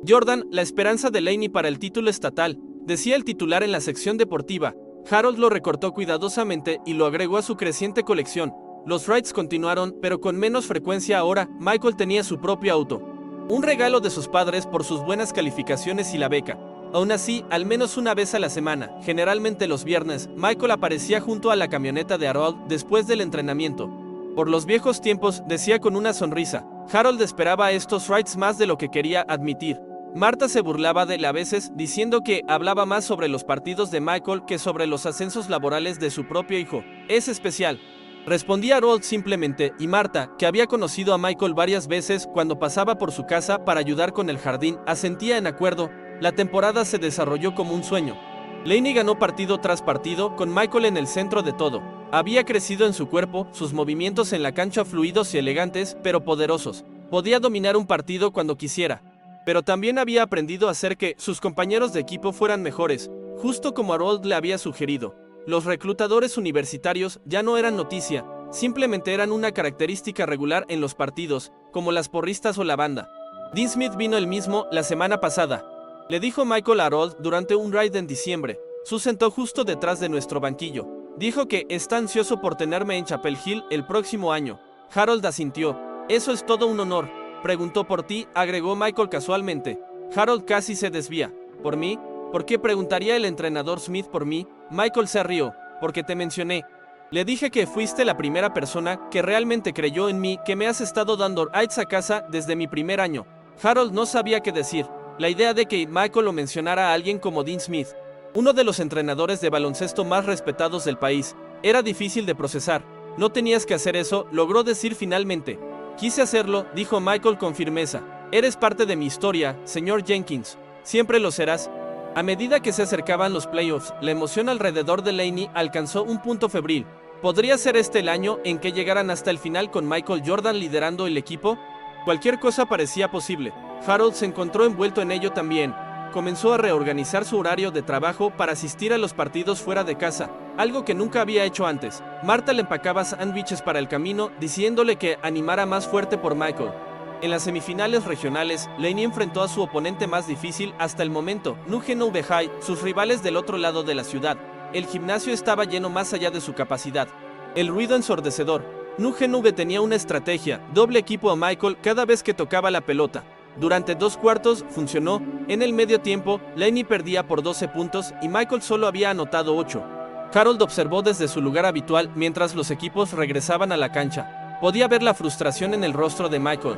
Jordan, la esperanza de Laney para el título estatal, decía el titular en la sección deportiva. Harold lo recortó cuidadosamente y lo agregó a su creciente colección. Los rides continuaron, pero con menos frecuencia ahora. Michael tenía su propio auto, un regalo de sus padres por sus buenas calificaciones y la beca. Aún así, al menos una vez a la semana, generalmente los viernes, Michael aparecía junto a la camioneta de Harold después del entrenamiento. Por los viejos tiempos, decía con una sonrisa. Harold esperaba estos rides más de lo que quería admitir. Marta se burlaba de él a veces, diciendo que hablaba más sobre los partidos de Michael que sobre los ascensos laborales de su propio hijo. Es especial, respondía Harold simplemente, y Marta, que había conocido a Michael varias veces cuando pasaba por su casa para ayudar con el jardín, asentía en acuerdo. La temporada se desarrolló como un sueño. Laney ganó partido tras partido, con Michael en el centro de todo. Había crecido en su cuerpo, sus movimientos en la cancha fluidos y elegantes, pero poderosos. Podía dominar un partido cuando quisiera. Pero también había aprendido a hacer que sus compañeros de equipo fueran mejores, justo como Harold le había sugerido. Los reclutadores universitarios ya no eran noticia, simplemente eran una característica regular en los partidos, como las porristas o la banda. Dean Smith vino el mismo la semana pasada, le dijo Michael a Harold durante un ride en diciembre. Se sentó justo detrás de nuestro banquillo. Dijo que está ansioso por tenerme en Chapel Hill el próximo año. Harold asintió. Eso es todo un honor. Preguntó por ti, agregó Michael casualmente. Harold casi se desvía. ¿Por mí? ¿Por qué preguntaría el entrenador Smith por mí? Michael se rió. Porque te mencioné. Le dije que fuiste la primera persona que realmente creyó en mí, que me has estado dando rides a casa desde mi primer año. Harold no sabía qué decir. La idea de que Michael lo mencionara a alguien como Dean Smith, uno de los entrenadores de baloncesto más respetados del país, era difícil de procesar. No tenías que hacer eso, logró decir finalmente. Quise hacerlo, dijo Michael con firmeza. Eres parte de mi historia, señor Jenkins. Siempre lo serás. A medida que se acercaban los playoffs, la emoción alrededor de Laney alcanzó un punto febril. ¿Podría ser este el año en que llegaran hasta el final con Michael Jordan liderando el equipo? Cualquier cosa parecía posible. Harold se encontró envuelto en ello también. Comenzó a reorganizar su horario de trabajo para asistir a los partidos fuera de casa, algo que nunca había hecho antes. Marta le empacaba sándwiches para el camino, diciéndole que animara más fuerte por Michael. En las semifinales regionales, Laney enfrentó a su oponente más difícil hasta el momento, Nugent High, sus rivales del otro lado de la ciudad. El gimnasio estaba lleno más allá de su capacidad. El ruido ensordecedor. Nugent tenía una estrategia, doble equipo a Michael cada vez que tocaba la pelota. Durante 2 cuartos funcionó. En el medio tiempo, Laney perdía por 12 puntos y Michael solo había anotado 8. Harold observó desde su lugar habitual mientras los equipos regresaban a la cancha. Podía ver la frustración en el rostro de Michael,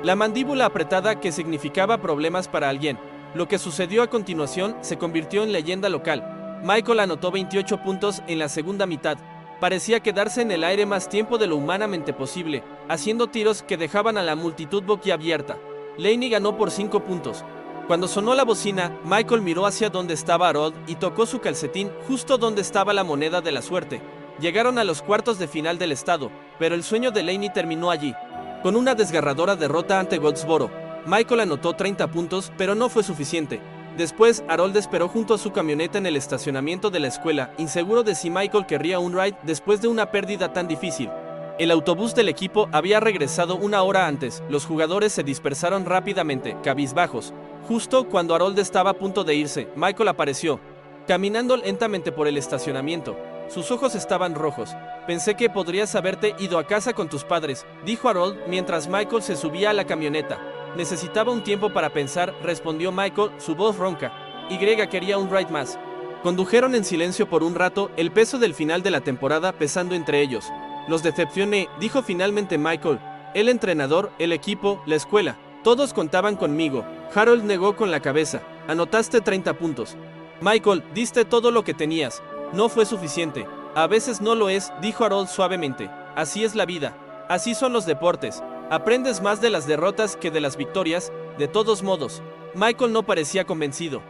la mandíbula apretada que significaba problemas para alguien. Lo que sucedió a continuación se convirtió en leyenda local. Michael anotó 28 puntos en la segunda mitad. Parecía quedarse en el aire más tiempo de lo humanamente posible, haciendo tiros que dejaban a la multitud boquiabierta. Laney ganó por 5 puntos. Cuando sonó la bocina, Michael miró hacia donde estaba Harold y tocó su calcetín justo donde estaba la moneda de la suerte. Llegaron a los cuartos de final del estado, pero el sueño de Laney terminó allí. Con una desgarradora derrota ante Goldsboro, Michael anotó 30 puntos, pero no fue suficiente. Después, Harold esperó junto a su camioneta en el estacionamiento de la escuela, inseguro de si Michael querría un ride después de una pérdida tan difícil. El autobús del equipo había regresado 1 hora antes. Los jugadores se dispersaron rápidamente, cabizbajos. Justo cuando Harold estaba a punto de irse, Michael apareció, caminando lentamente por el estacionamiento. Sus ojos estaban rojos. Pensé que podrías haberte ido a casa con tus padres, dijo Harold mientras Michael se subía a la camioneta. Necesitaba un tiempo para pensar, respondió Michael, su voz ronca. Y quería un ride más. Condujeron en silencio por un rato, el peso del final de la temporada pesando entre ellos. Los decepcioné, dijo finalmente Michael. El entrenador, el equipo, la escuela. Todos contaban conmigo. Harold negó con la cabeza. Anotaste 30 puntos. Michael, diste todo lo que tenías. No fue suficiente. A veces no lo es, dijo Harold suavemente. Así es la vida. Así son los deportes. Aprendes más de las derrotas que de las victorias. De todos modos. Michael no parecía convencido.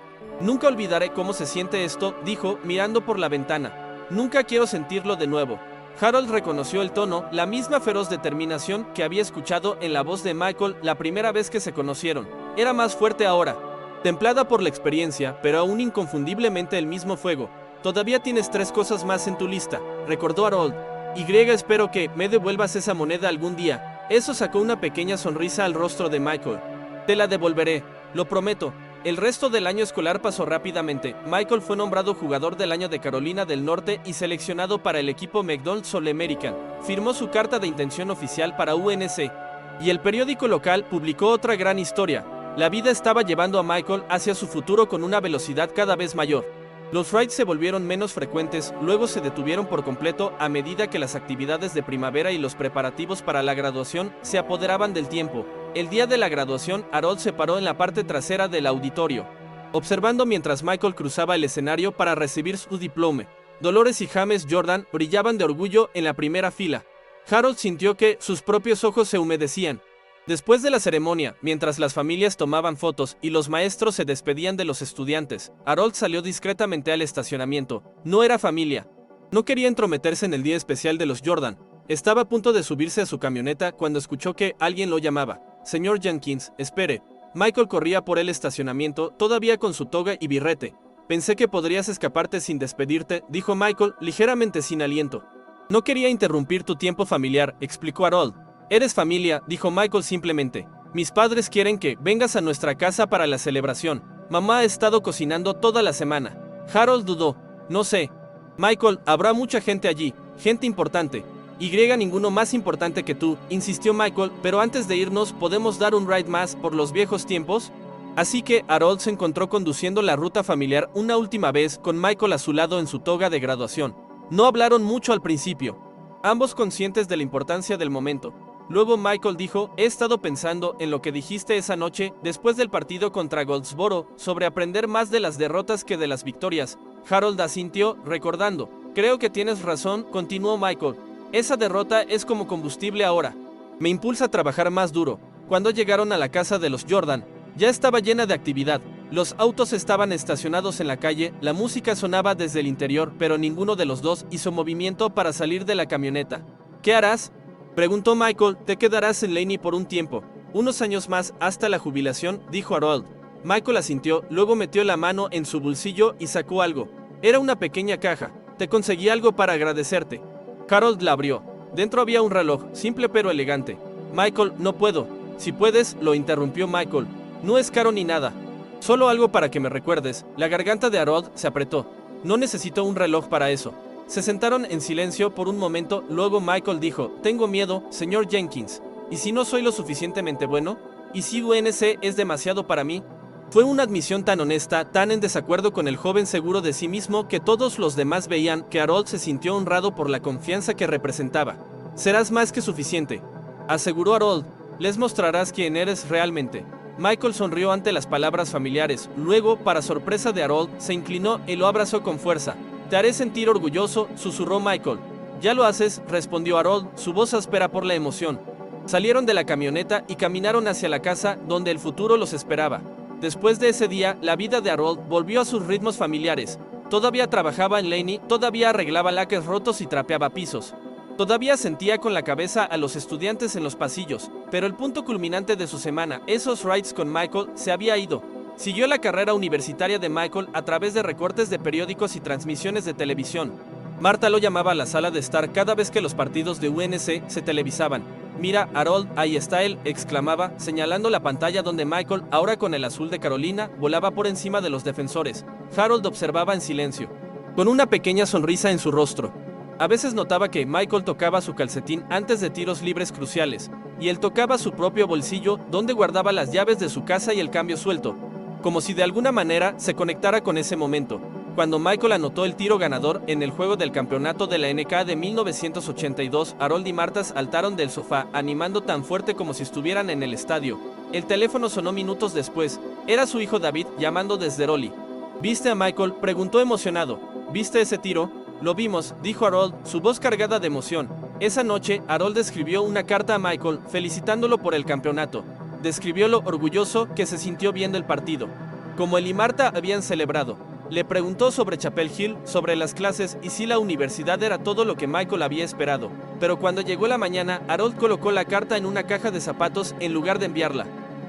Nunca olvidaré cómo se siente esto, dijo, mirando por la ventana. Nunca quiero sentirlo de nuevo. Harold reconoció el tono, la misma feroz determinación que había escuchado en la voz de Michael la primera vez que se conocieron. Era más fuerte ahora, templada por la experiencia, pero aún inconfundiblemente el mismo fuego. Todavía tienes 3 cosas más en tu lista, recordó Harold. Espero que me devuelvas esa moneda algún día. Eso sacó una pequeña sonrisa al rostro de Michael. Te la devolveré, lo prometo. El resto del año escolar pasó rápidamente. Michael fue nombrado jugador del año de Carolina del Norte y seleccionado para el equipo McDonald's All-American. Firmó su carta de intención oficial para UNC. Y el periódico local publicó otra gran historia. La vida estaba llevando a Michael hacia su futuro con una velocidad cada vez mayor. Los rides se volvieron menos frecuentes, luego se detuvieron por completo a medida que las actividades de primavera y los preparativos para la graduación se apoderaban del tiempo. El día de la graduación, Harold se paró en la parte trasera del auditorio, observando mientras Michael cruzaba el escenario para recibir su diploma. Dolores y James Jordan brillaban de orgullo en la primera fila. Harold sintió que sus propios ojos se humedecían. Después de la ceremonia, mientras las familias tomaban fotos y los maestros se despedían de los estudiantes, Harold salió discretamente al estacionamiento. No era familia. No quería entrometerse en el día especial de los Jordan. Estaba a punto de subirse a su camioneta cuando escuchó que alguien lo llamaba. Señor Jenkins, espere. Michael corría por el estacionamiento, todavía con su toga y birrete. Pensé que podrías escaparte sin despedirte, dijo Michael, ligeramente sin aliento. No quería interrumpir tu tiempo familiar, explicó Harold. Eres familia, dijo Michael simplemente. Mis padres quieren que vengas a nuestra casa para la celebración. Mamá ha estado cocinando toda la semana. Harold dudó. No sé. Michael, habrá mucha gente allí, gente importante. Ninguno más importante que tú, insistió Michael, pero antes de irnos, ¿podemos dar un ride más por los viejos tiempos? Así que Harold se encontró conduciendo la ruta familiar una última vez con Michael a su lado en su toga de graduación. No hablaron mucho al principio, ambos conscientes de la importancia del momento. Luego Michael dijo, he estado pensando en lo que dijiste esa noche después del partido contra Goldsboro, sobre aprender más de las derrotas que de las victorias. Harold asintió, recordando. Creo que tienes razón, continuó Michael. Esa derrota es como combustible ahora. Me impulsa a trabajar más duro. Cuando llegaron a la casa de los Jordan, ya estaba llena de actividad. Los autos estaban estacionados en la calle, la música sonaba desde el interior, pero ninguno de los dos hizo movimiento para salir de la camioneta. ¿Qué harás?, preguntó Michael. Te quedarás en Laney por un tiempo. Unos años más hasta la jubilación, dijo Harold. Michael asintió, luego metió la mano en su bolsillo y sacó algo. Era una pequeña caja. Te conseguí algo para agradecerte. Harold la abrió. Dentro había un reloj, simple pero elegante. Michael, no puedo. Si puedes, lo interrumpió Michael. No es caro ni nada. Solo algo para que me recuerdes. La garganta de Harold se apretó. No necesito un reloj para eso. Se sentaron en silencio por un momento, luego Michael dijo, tengo miedo, señor Jenkins. ¿Y si no soy lo suficientemente bueno? ¿Y si UNC es demasiado para mí? Fue una admisión tan honesta, tan en desacuerdo con el joven seguro de sí mismo que todos los demás veían, que Harold se sintió honrado por la confianza que representaba. Serás más que suficiente, aseguró Harold. Les mostrarás quién eres realmente. Michael sonrió ante las palabras familiares, luego, para sorpresa de Harold, se inclinó y lo abrazó con fuerza. Te haré sentir orgulloso, susurró Michael. Ya lo haces, respondió Harold, su voz áspera por la emoción. Salieron de la camioneta y caminaron hacia la casa donde el futuro los esperaba. Después de ese día, la vida de Harold volvió a sus ritmos familiares. Todavía trabajaba en Laney, todavía arreglaba laques rotos y trapeaba pisos. Todavía sentía con la cabeza a los estudiantes en los pasillos, pero el punto culminante de su semana, esos rides con Michael, se había ido. Siguió la carrera universitaria de Michael a través de recortes de periódicos y transmisiones de televisión. Marta lo llamaba a la sala de estar cada vez que los partidos de UNC se televisaban. Mira, Harold, ahí está él, exclamaba, señalando la pantalla donde Michael, ahora con el azul de Carolina, volaba por encima de los defensores. Harold observaba en silencio, con una pequeña sonrisa en su rostro. A veces notaba que Michael tocaba su calcetín antes de tiros libres cruciales, y él tocaba su propio bolsillo donde guardaba las llaves de su casa y el cambio suelto, como si de alguna manera se conectara con ese momento. Cuando Michael anotó el tiro ganador en el juego del campeonato de la NBA de 1982, Harold y Marta saltaron del sofá, animando tan fuerte como si estuvieran en el estadio. El teléfono sonó minutos después. Era su hijo David llamando desde Raleigh. ¿Viste a Michael?, preguntó emocionado. ¿Viste ese tiro? Lo vimos, dijo Harold, su voz cargada de emoción. Esa noche, Harold escribió una carta a Michael felicitándolo por el campeonato. Describió lo orgulloso que se sintió viendo el partido, como él y Marta habían celebrado. Le preguntó sobre Chapel Hill, sobre las clases y si la universidad era todo lo que Michael había esperado. Pero cuando llegó la mañana, Harold colocó la carta en una caja de zapatos en lugar de enviarla.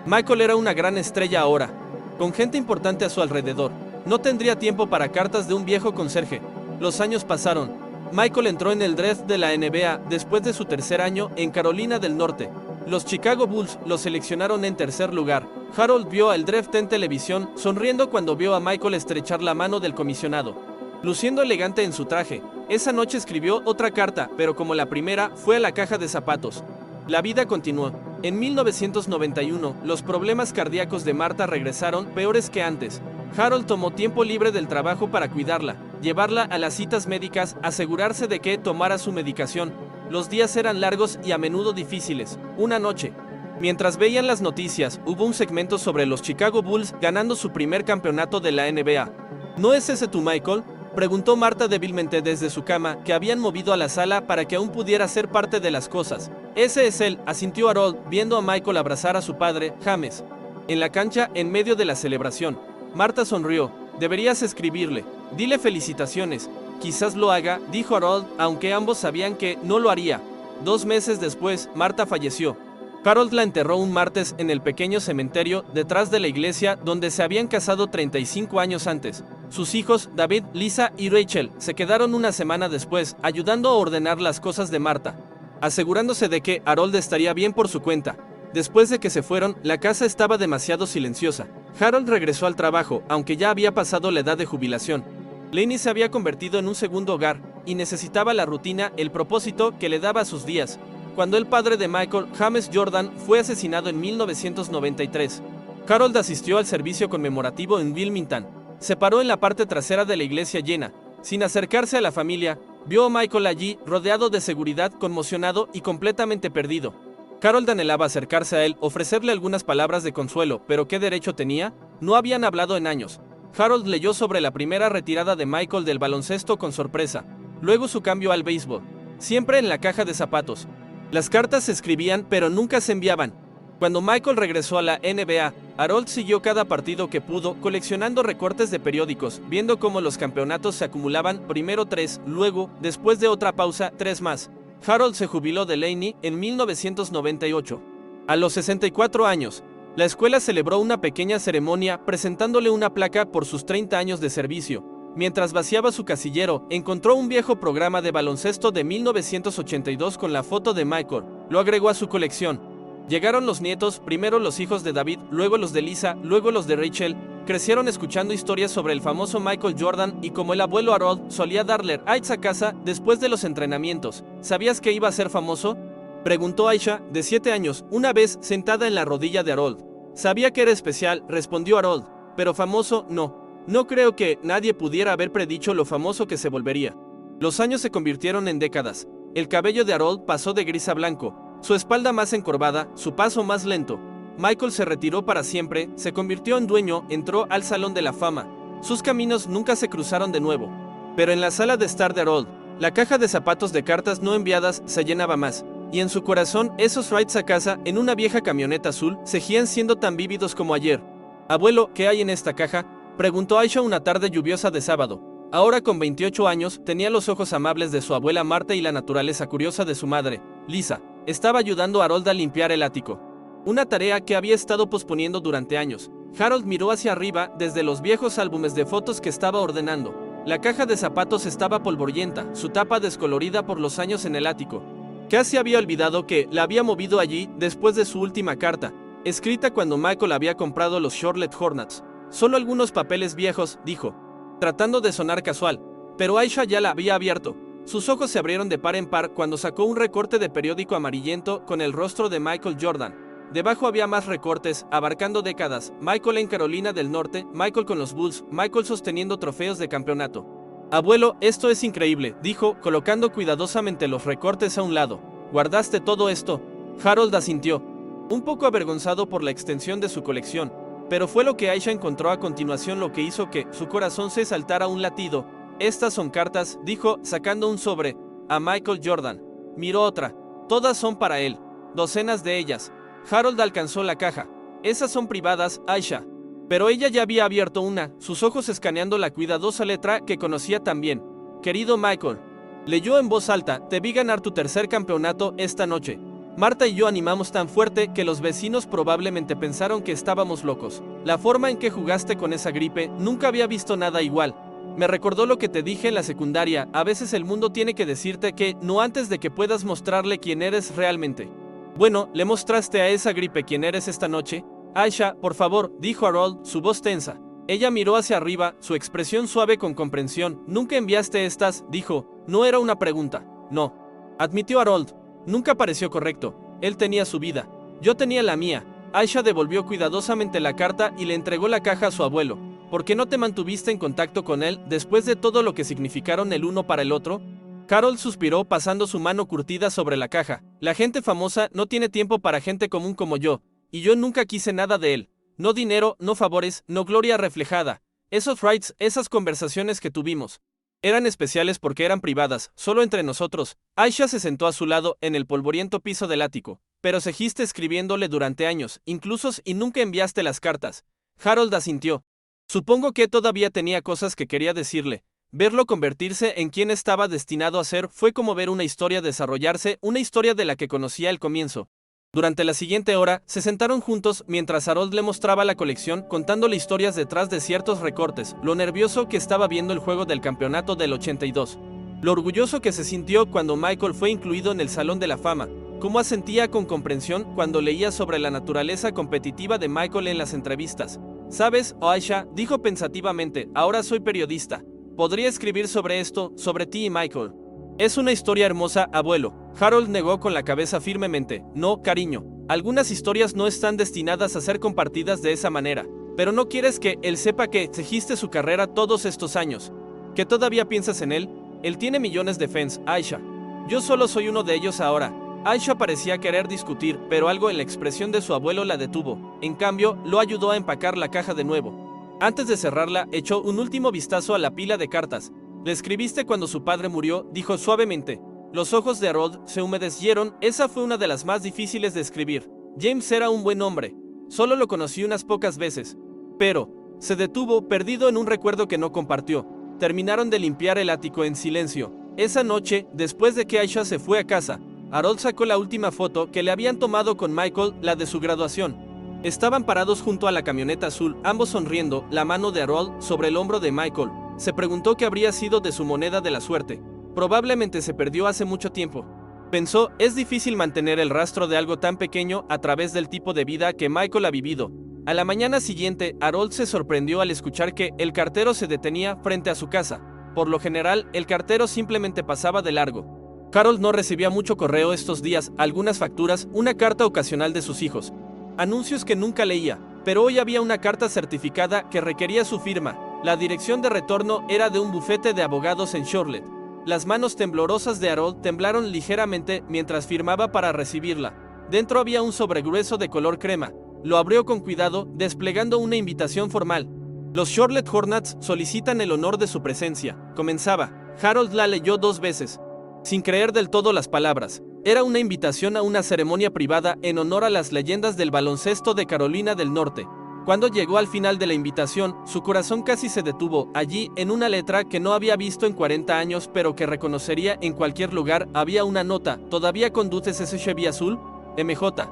Michael era una gran estrella ahora, con gente importante a su alrededor. No tendría tiempo para cartas de un viejo conserje. Los años pasaron. Michael entró en el draft de la NBA después de su tercer año en Carolina del Norte. Los Chicago Bulls lo seleccionaron en tercer lugar. Harold vio el draft en televisión, sonriendo cuando vio a Michael estrechar la mano del comisionado. Luciendo elegante en su traje, esa noche escribió otra carta, pero como la primera, fue a la caja de zapatos. La vida continuó. En 1991, los problemas cardíacos de Marta regresaron peores que antes. Harold tomó tiempo libre del trabajo para cuidarla, llevarla a las citas médicas, asegurarse de que tomara su medicación. Los días eran largos y a menudo difíciles. Una noche, mientras veían las noticias, hubo un segmento sobre los Chicago Bulls ganando su primer campeonato de la NBA. ¿No es ese tu Michael?, preguntó Marta débilmente desde su cama, que habían movido a la sala para que aún pudiera ser parte de las cosas. Ese es él, asintió Harold, viendo a Michael abrazar a su padre, James. En la cancha, en medio de la celebración, Marta sonrió. Deberías escribirle. Dile felicitaciones. Quizás lo haga, dijo Harold, aunque ambos sabían que no lo haría. 2 meses después, Marta falleció. Harold la enterró un martes en el pequeño cementerio detrás de la iglesia donde se habían casado 35 años antes. Sus hijos, David, Lisa y Rachel, se quedaron una semana después, ayudando a ordenar las cosas de Marta, asegurándose de que Harold estaría bien por su cuenta. Después de que se fueron, la casa estaba demasiado silenciosa. Harold regresó al trabajo, aunque ya había pasado la edad de jubilación. Laney se había convertido en un segundo hogar, y necesitaba la rutina, el propósito que le daba a sus días. Cuando el padre de Michael, James Jordan, fue asesinado en 1993, Harold asistió al servicio conmemorativo en Wilmington. Se paró en la parte trasera de la iglesia llena. Sin acercarse a la familia, vio a Michael allí, rodeado de seguridad, conmocionado y completamente perdido. Harold anhelaba acercarse a él, ofrecerle algunas palabras de consuelo, pero ¿qué derecho tenía? No habían hablado en años. Harold leyó sobre la primera retirada de Michael del baloncesto con sorpresa, luego su cambio al béisbol, siempre en la caja de zapatos. Las cartas se escribían, pero nunca se enviaban. Cuando Michael regresó a la NBA, Harold siguió cada partido que pudo, coleccionando recortes de periódicos, viendo cómo los campeonatos se acumulaban, primero 3, luego, después de otra pausa, 3 más. Harold se jubiló de Laney en 1998. A los 64 años, la escuela celebró una pequeña ceremonia presentándole una placa por sus 30 años de servicio. Mientras vaciaba su casillero, encontró un viejo programa de baloncesto de 1982 con la foto de Michael. Lo agregó a su colección. Llegaron los nietos, primero los hijos de David, luego los de Lisa, luego los de Rachel. Crecieron escuchando historias sobre el famoso Michael Jordan y como el abuelo Harold solía darle rides a casa después de los entrenamientos. ¿Sabías que iba a ser famoso?, preguntó Aisha, de 7 años, una vez sentada en la rodilla de Harold. Sabía que era especial, respondió Harold, pero famoso no. No creo que nadie pudiera haber predicho lo famoso que se volvería. Los años se convirtieron en décadas. El cabello de Harold pasó de gris a blanco, su espalda más encorvada, su paso más lento. Michael se retiró para siempre, se convirtió en dueño, entró al Salón de la Fama. Sus caminos nunca se cruzaron de nuevo. Pero en la sala de estar de Harold, la caja de zapatos de cartas no enviadas se llenaba más. Y en su corazón, esos rides a casa en una vieja camioneta azul seguían siendo tan vívidos como ayer. Abuelo, ¿qué hay en esta caja?, preguntó Aisha una tarde lluviosa de sábado. Ahora con 28 años, tenía los ojos amables de su abuela Marta y la naturaleza curiosa de su madre, Lisa. Estaba ayudando a Harold a limpiar el ático, una tarea que había estado posponiendo durante años. Harold miró hacia arriba desde los viejos álbumes de fotos que estaba ordenando. La caja de zapatos estaba polvorienta, su tapa descolorida por los años en el ático. Casi había olvidado que la había movido allí después de su última carta, escrita cuando Michael había comprado los Charlotte Hornets. Solo algunos papeles viejos, dijo, tratando de sonar casual, pero Aisha ya la había abierto. Sus ojos se abrieron de par en par cuando sacó un recorte de periódico amarillento con el rostro de Michael Jordan. Debajo había más recortes, abarcando décadas. Michael en Carolina del Norte, Michael con los Bulls, Michael sosteniendo trofeos de campeonato. Abuelo, esto es increíble, dijo, colocando cuidadosamente los recortes a un lado. ¿Guardaste todo esto? Harold asintió, un poco avergonzado por la extensión de su colección. Pero fue lo que Aisha encontró a continuación lo que hizo que su corazón se saltara un latido. Estas son cartas, dijo, sacando un sobre, a Michael Jordan. Miró otra. Todas son para él. Docenas de ellas. Harold alcanzó la caja. Esas son privadas, Aisha. Pero ella ya había abierto una, sus ojos escaneando la cuidadosa letra que conocía tan bien. Querido Michael. Leyó en voz alta, te vi ganar tu tercer campeonato esta noche. Marta y yo animamos tan fuerte que los vecinos probablemente pensaron que estábamos locos. La forma en que jugaste con esa gripe, nunca había visto nada igual. Me recordó lo que te dije en la secundaria, a veces el mundo tiene que decirte que no antes de que puedas mostrarle quién eres realmente. Bueno, ¿le mostraste a esa gripe quién eres esta noche? Aisha, por favor, dijo Harold, su voz tensa. Ella miró hacia arriba, su expresión suave con comprensión. Nunca enviaste estas, dijo. No era una pregunta. No. Admitió Harold. Nunca pareció correcto. Él tenía su vida. Yo tenía la mía. Aisha devolvió cuidadosamente la carta y le entregó la caja a su abuelo. ¿Por qué no te mantuviste en contacto con él después de todo lo que significaron el uno para el otro? Harold suspiró pasando su mano curtida sobre la caja. La gente famosa no tiene tiempo para gente común como yo. Y yo nunca quise nada de él. No dinero, no favores, no gloria reflejada. Esos rights, esas conversaciones que tuvimos, eran especiales porque eran privadas, solo entre nosotros. Aisha se sentó a su lado en el polvoriento piso del ático. Pero seguiste escribiéndole durante años, incluso y nunca enviaste las cartas. Harold asintió. Supongo que todavía tenía cosas que quería decirle. Verlo convertirse en quien estaba destinado a ser fue como ver una historia desarrollarse, una historia de la que conocía el comienzo. Durante la siguiente hora, se sentaron juntos mientras Harold le mostraba la colección contándole historias detrás de ciertos recortes, lo nervioso que estaba viendo el juego del campeonato del 82, lo orgulloso que se sintió cuando Michael fue incluido en el Salón de la Fama, cómo asentía con comprensión cuando leía sobre la naturaleza competitiva de Michael en las entrevistas. ¿Sabes, Aisha? Dijo pensativamente, ahora soy periodista. Podría escribir sobre esto, sobre ti y Michael. Es una historia hermosa, abuelo. Harold negó con la cabeza firmemente. No, cariño. Algunas historias no están destinadas a ser compartidas de esa manera. Pero no quieres que él sepa que seguiste su carrera todos estos años. ¿Que todavía piensas en él? Él tiene millones de fans, Aisha. Yo solo soy uno de ellos ahora. Aisha parecía querer discutir, pero algo en la expresión de su abuelo la detuvo. En cambio, lo ayudó a empacar la caja de nuevo. Antes de cerrarla, echó un último vistazo a la pila de cartas. Le escribiste cuando su padre murió, dijo suavemente. Los ojos de Harold se humedecieron, esa fue una de las más difíciles de escribir. James era un buen hombre. Solo lo conocí unas pocas veces. Pero, se detuvo, perdido en un recuerdo que no compartió. Terminaron de limpiar el ático en silencio. Esa noche, después de que Aisha se fue a casa, Harold sacó la última foto que le habían tomado con Michael, la de su graduación. Estaban parados junto a la camioneta azul, ambos sonriendo, la mano de Harold sobre el hombro de Michael. Se preguntó qué habría sido de su moneda de la suerte. Probablemente se perdió hace mucho tiempo. Pensó, es difícil mantener el rastro de algo tan pequeño a través del tipo de vida que Michael ha vivido. A la mañana siguiente, Harold se sorprendió al escuchar que el cartero se detenía frente a su casa. Por lo general, el cartero simplemente pasaba de largo. Harold no recibía mucho correo estos días, algunas facturas, una carta ocasional de sus hijos. Anuncios que nunca leía, pero hoy había una carta certificada que requería su firma. La dirección de retorno era de un bufete de abogados en Charlotte. Las manos temblorosas de Harold temblaron ligeramente mientras firmaba para recibirla. Dentro había un sobre grueso de color crema. Lo abrió con cuidado, desplegando una invitación formal. Los Charlotte Hornets solicitan el honor de su presencia. Comenzaba. Harold la leyó 2 veces, sin creer del todo las palabras. Era una invitación a una ceremonia privada en honor a las leyendas del baloncesto de Carolina del Norte. Cuando llegó al final de la invitación, su corazón casi se detuvo. Allí, en una letra que no había visto en 40 años, pero que reconocería en cualquier lugar, había una nota. ¿Todavía conduces ese Chevy azul? MJ.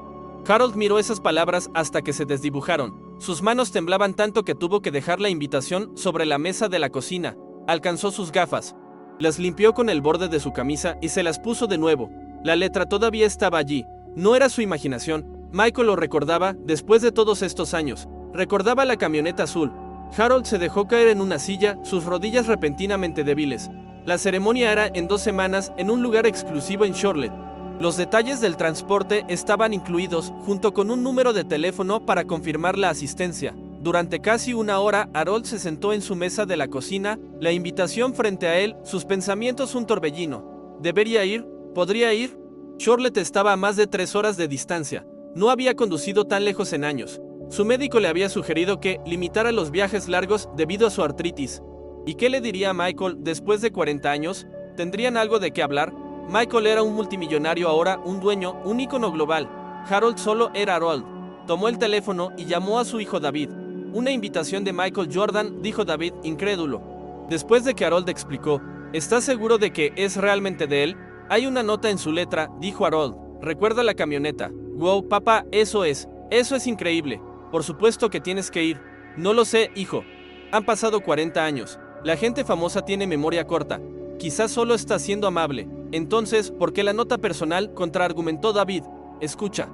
Harold miró esas palabras hasta que se desdibujaron. Sus manos temblaban tanto que tuvo que dejar la invitación sobre la mesa de la cocina. Alcanzó sus gafas. Las limpió con el borde de su camisa y se las puso de nuevo. La letra todavía estaba allí. No era su imaginación. Michael lo recordaba después de todos estos años. Recordaba la camioneta azul. Harold se dejó caer en una silla, sus rodillas repentinamente débiles. La ceremonia era en 2 semanas en un lugar exclusivo en Charlotte. Los detalles del transporte estaban incluidos, junto con un número de teléfono para confirmar la asistencia. Durante casi 1 hora, Harold se sentó en su mesa de la cocina, la invitación frente a él, sus pensamientos un torbellino. ¿Debería ir? ¿Podría ir? Charlotte estaba a más de 3 horas de distancia. No había conducido tan lejos en años. Su médico le había sugerido que limitara los viajes largos debido a su artritis. ¿Y qué le diría a Michael después de 40 años? ¿Tendrían algo de qué hablar? Michael era un multimillonario ahora, un dueño, un ícono global. Harold solo era Harold. Tomó el teléfono y llamó a su hijo David. Una invitación de Michael Jordan, dijo David, incrédulo. Después de que Harold explicó, ¿estás seguro de que es realmente de él? Hay una nota en su letra, dijo Harold. Recuerda la camioneta. Wow, papá, eso es increíble. Por supuesto que tienes que ir. No lo sé, hijo. Han pasado 40 años. La gente famosa tiene memoria corta. Quizás solo está siendo amable. Entonces, ¿por qué la nota personal? Contraargumentó David. Escucha.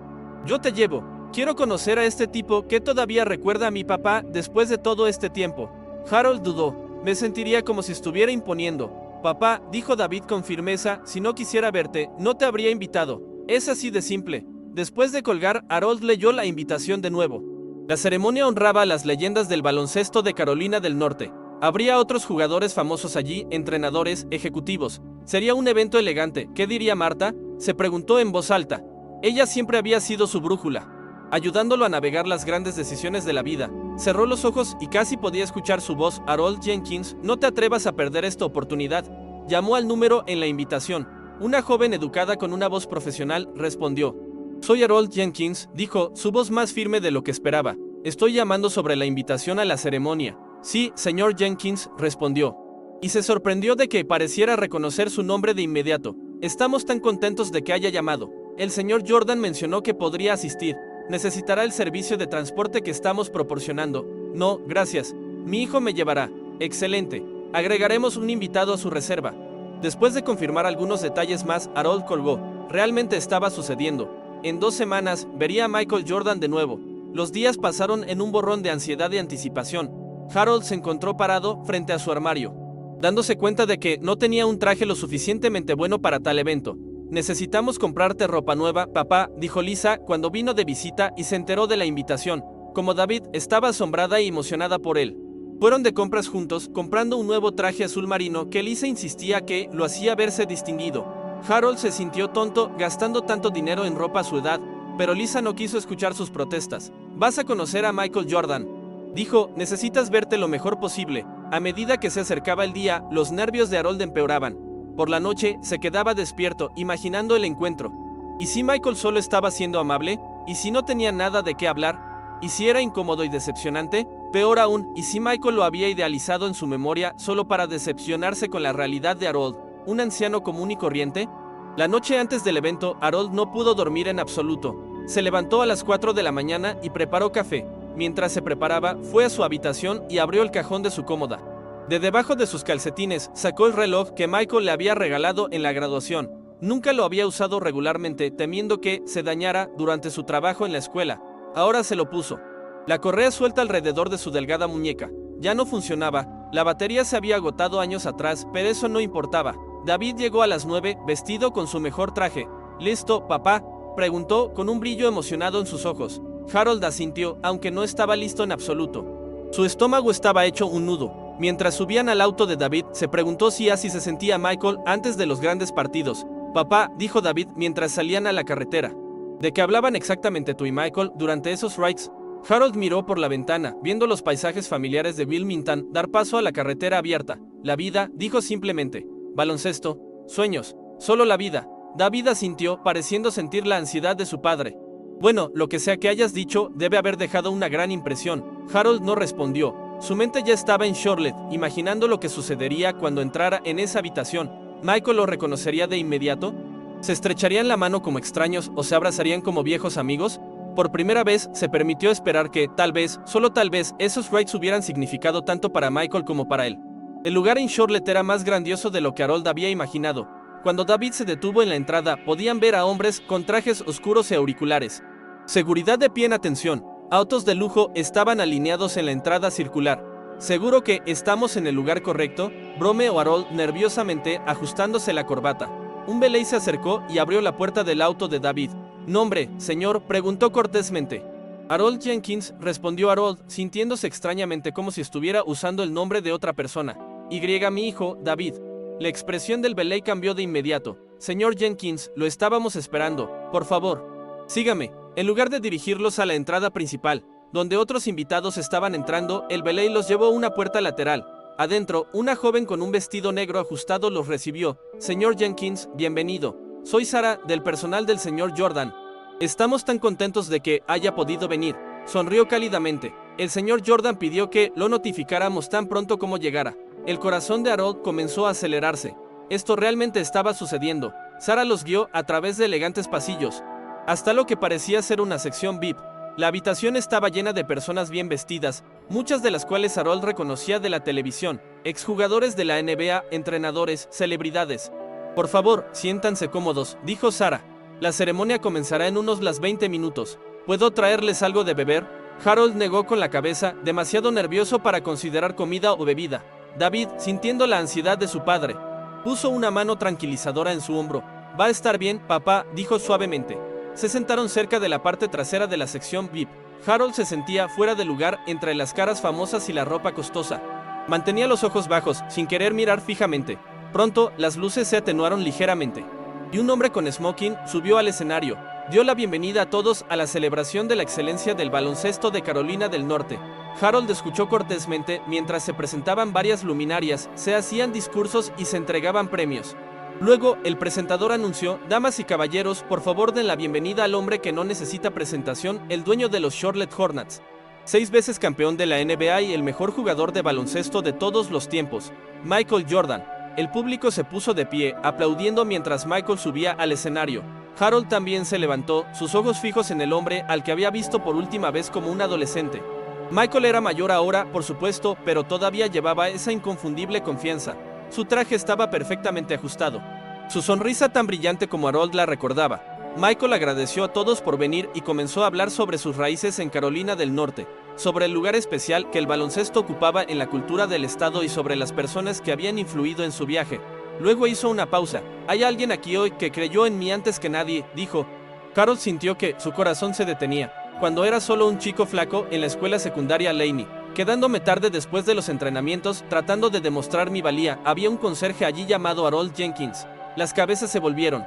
Yo te llevo. Quiero conocer a este tipo que todavía recuerda a mi papá después de todo este tiempo. Harold dudó. Me sentiría como si estuviera imponiendo. Papá, dijo David con firmeza, si no quisiera verte, no te habría invitado. Es así de simple. Después de colgar, Harold leyó la invitación de nuevo. La ceremonia honraba a las leyendas del baloncesto de Carolina del Norte. Habría otros jugadores famosos allí, entrenadores, ejecutivos. Sería un evento elegante. ¿Qué diría Marta? Se preguntó en voz alta. Ella siempre había sido su brújula, ayudándolo a navegar las grandes decisiones de la vida. Cerró los ojos y casi podía escuchar su voz. Harold Jenkins, no te atrevas a perder esta oportunidad. Llamó al número en la invitación. Una joven educada con una voz profesional respondió. Soy Harold Jenkins, dijo, su voz más firme de lo que esperaba. Estoy llamando sobre la invitación a la ceremonia. Sí, señor Jenkins, respondió. Y se sorprendió de que pareciera reconocer su nombre de inmediato. Estamos tan contentos de que haya llamado. El señor Jordan mencionó que podría asistir. Necesitará el servicio de transporte que estamos proporcionando. No, gracias. Mi hijo me llevará. Excelente. Agregaremos un invitado a su reserva. Después de confirmar algunos detalles más, Harold colgó. Realmente estaba sucediendo. En 2 semanas, vería a Michael Jordan de nuevo. Los días pasaron en un borrón de ansiedad y anticipación. Harold se encontró parado frente a su armario, dándose cuenta de que no tenía un traje lo suficientemente bueno para tal evento. Necesitamos comprarte ropa nueva, papá, dijo Lisa cuando vino de visita y se enteró de la invitación. Como David, estaba asombrada y emocionada por él. Fueron de compras juntos, comprando un nuevo traje azul marino que Lisa insistía que lo hacía verse distinguido. Harold se sintió tonto gastando tanto dinero en ropa a su edad, pero Lisa no quiso escuchar sus protestas. Vas a conocer a Michael Jordan, dijo, necesitas verte lo mejor posible. A medida que se acercaba el día, los nervios de Harold empeoraban. Por la noche, se quedaba despierto, imaginando el encuentro. ¿Y si Michael solo estaba siendo amable? ¿Y si no tenía nada de qué hablar? ¿Y si era incómodo y decepcionante? Peor aún, ¿y si Michael lo había idealizado en su memoria solo para decepcionarse con la realidad de Harold, un anciano común y corriente? La noche antes del evento, Harold no pudo dormir en absoluto. Se levantó a las 4 de la mañana y preparó café. Mientras se preparaba, fue a su habitación y abrió el cajón de su cómoda. De debajo de sus calcetines, sacó el reloj que Michael le había regalado en la graduación. Nunca lo había usado regularmente, temiendo que se dañara durante su trabajo en la escuela. Ahora se lo puso. La correa suelta alrededor de su delgada muñeca. Ya no funcionaba. La batería se había agotado años atrás, pero eso no importaba. David llegó a las 9, vestido con su mejor traje. ¿Listo, papá?, preguntó con un brillo emocionado en sus ojos. Harold asintió, aunque no estaba listo en absoluto. Su estómago estaba hecho un nudo. Mientras subían al auto de David, se preguntó si así se sentía Michael antes de los grandes partidos. Papá, dijo David mientras salían a la carretera. ¿De qué hablaban exactamente tú y Michael durante esos rides? Harold miró por la ventana, viendo los paisajes familiares de Wilmington dar paso a la carretera abierta. La vida, dijo simplemente. Baloncesto, sueños, solo la vida. David asintió, pareciendo sentir la ansiedad de su padre. Bueno, lo que sea que hayas dicho, debe haber dejado una gran impresión. Harold no respondió. Su mente ya estaba en Charlotte, imaginando lo que sucedería cuando entrara en esa habitación. ¿Michael lo reconocería de inmediato? ¿Se estrecharían la mano como extraños o se abrazarían como viejos amigos? Por primera vez, se permitió esperar que, tal vez, solo tal vez, esos rides hubieran significado tanto para Michael como para él. El lugar en Charlotte era más grandioso de lo que Harold había imaginado. Cuando David se detuvo en la entrada, podían ver a hombres con trajes oscuros y auriculares. Seguridad de pie en atención. Autos de lujo estaban alineados en la entrada circular. ¿Seguro que estamos en el lugar correcto?, bromeó Harold nerviosamente, ajustándose la corbata. Un veley se acercó y abrió la puerta del auto de David. «¿Nombre, señor?», preguntó cortésmente. Harold Jenkins, respondió Harold, sintiéndose extrañamente como si estuviera usando el nombre de otra persona. Mi hijo, David. La expresión del veley cambió de inmediato. «Señor Jenkins, lo estábamos esperando. Por favor, sígame». En lugar de dirigirlos a la entrada principal, donde otros invitados estaban entrando, el veley los llevó a una puerta lateral. Adentro, una joven con un vestido negro ajustado los recibió. «Señor Jenkins, bienvenido. Soy Sara, del personal del señor Jordan. Estamos tan contentos de que haya podido venir». Sonrió cálidamente. El señor Jordan pidió que lo notificáramos tan pronto como llegara. El corazón de Harold comenzó a acelerarse. Esto realmente estaba sucediendo. Sarah los guió a través de elegantes pasillos, hasta lo que parecía ser una sección VIP. La habitación estaba llena de personas bien vestidas, muchas de las cuales Harold reconocía de la televisión, exjugadores de la NBA, entrenadores, celebridades. Por favor, siéntanse cómodos, dijo Sarah. La ceremonia comenzará en unos 20 minutos. ¿Puedo traerles algo de beber? Harold negó con la cabeza, demasiado nervioso para considerar comida o bebida. David, sintiendo la ansiedad de su padre, puso una mano tranquilizadora en su hombro. Va a estar bien, papá, dijo suavemente. Se sentaron cerca de la parte trasera de la sección VIP. Harold se sentía fuera de lugar entre las caras famosas y la ropa costosa. Mantenía los ojos bajos, sin querer mirar fijamente. Pronto, las luces se atenuaron ligeramente, y un hombre con smoking subió al escenario. Dio la bienvenida a todos a la celebración de la excelencia del baloncesto de Carolina del Norte. Harold escuchó cortésmente mientras se presentaban varias luminarias, se hacían discursos y se entregaban premios. Luego, el presentador anunció: damas y caballeros, por favor den la bienvenida al hombre que no necesita presentación, el dueño de los Charlotte Hornets, 6 veces campeón de la NBA y el mejor jugador de baloncesto de todos los tiempos, Michael Jordan. El público se puso de pie, aplaudiendo mientras Michael subía al escenario. Harold también se levantó, sus ojos fijos en el hombre al que había visto por última vez como un adolescente. Michael era mayor ahora, por supuesto, pero todavía llevaba esa inconfundible confianza. Su traje estaba perfectamente ajustado. Su sonrisa tan brillante como Harold la recordaba. Michael agradeció a todos por venir y comenzó a hablar sobre sus raíces en Carolina del Norte, sobre el lugar especial que el baloncesto ocupaba en la cultura del estado y sobre las personas que habían influido en su viaje. Luego hizo una pausa. Hay alguien aquí hoy que creyó en mí antes que nadie, dijo. Harold sintió que su corazón se detenía. Cuando era solo un chico flaco en la escuela secundaria Laney, quedándome tarde después de los entrenamientos, tratando de demostrar mi valía, había un conserje allí llamado Harold Jenkins. Las cabezas se volvieron,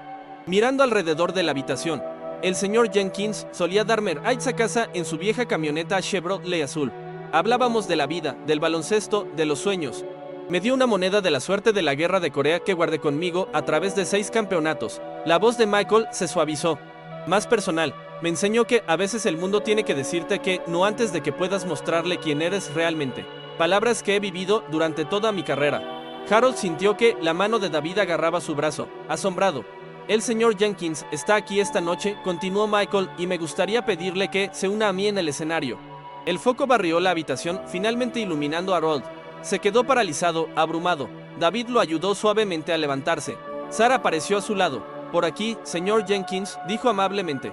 mirando alrededor de la habitación. El señor Jenkins solía darme rides a casa en su vieja camioneta Chevrolet azul. Hablábamos de la vida, del baloncesto, de los sueños. Me dio una moneda de la suerte de la guerra de Corea que guardé conmigo a través de 6 campeonatos. La voz de Michael se suavizó. Más personal, me enseñó que a veces el mundo tiene que decirte que no antes de que puedas mostrarle quién eres realmente. Palabras que he vivido durante toda mi carrera. Harold sintió que la mano de David agarraba su brazo, asombrado. El señor Jenkins está aquí esta noche, continuó Michael, y me gustaría pedirle que se una a mí en el escenario. El foco barrió la habitación, finalmente iluminando a Harold. Se quedó paralizado, abrumado. David lo ayudó suavemente a levantarse. Sarah apareció a su lado. Por aquí, señor Jenkins, dijo amablemente,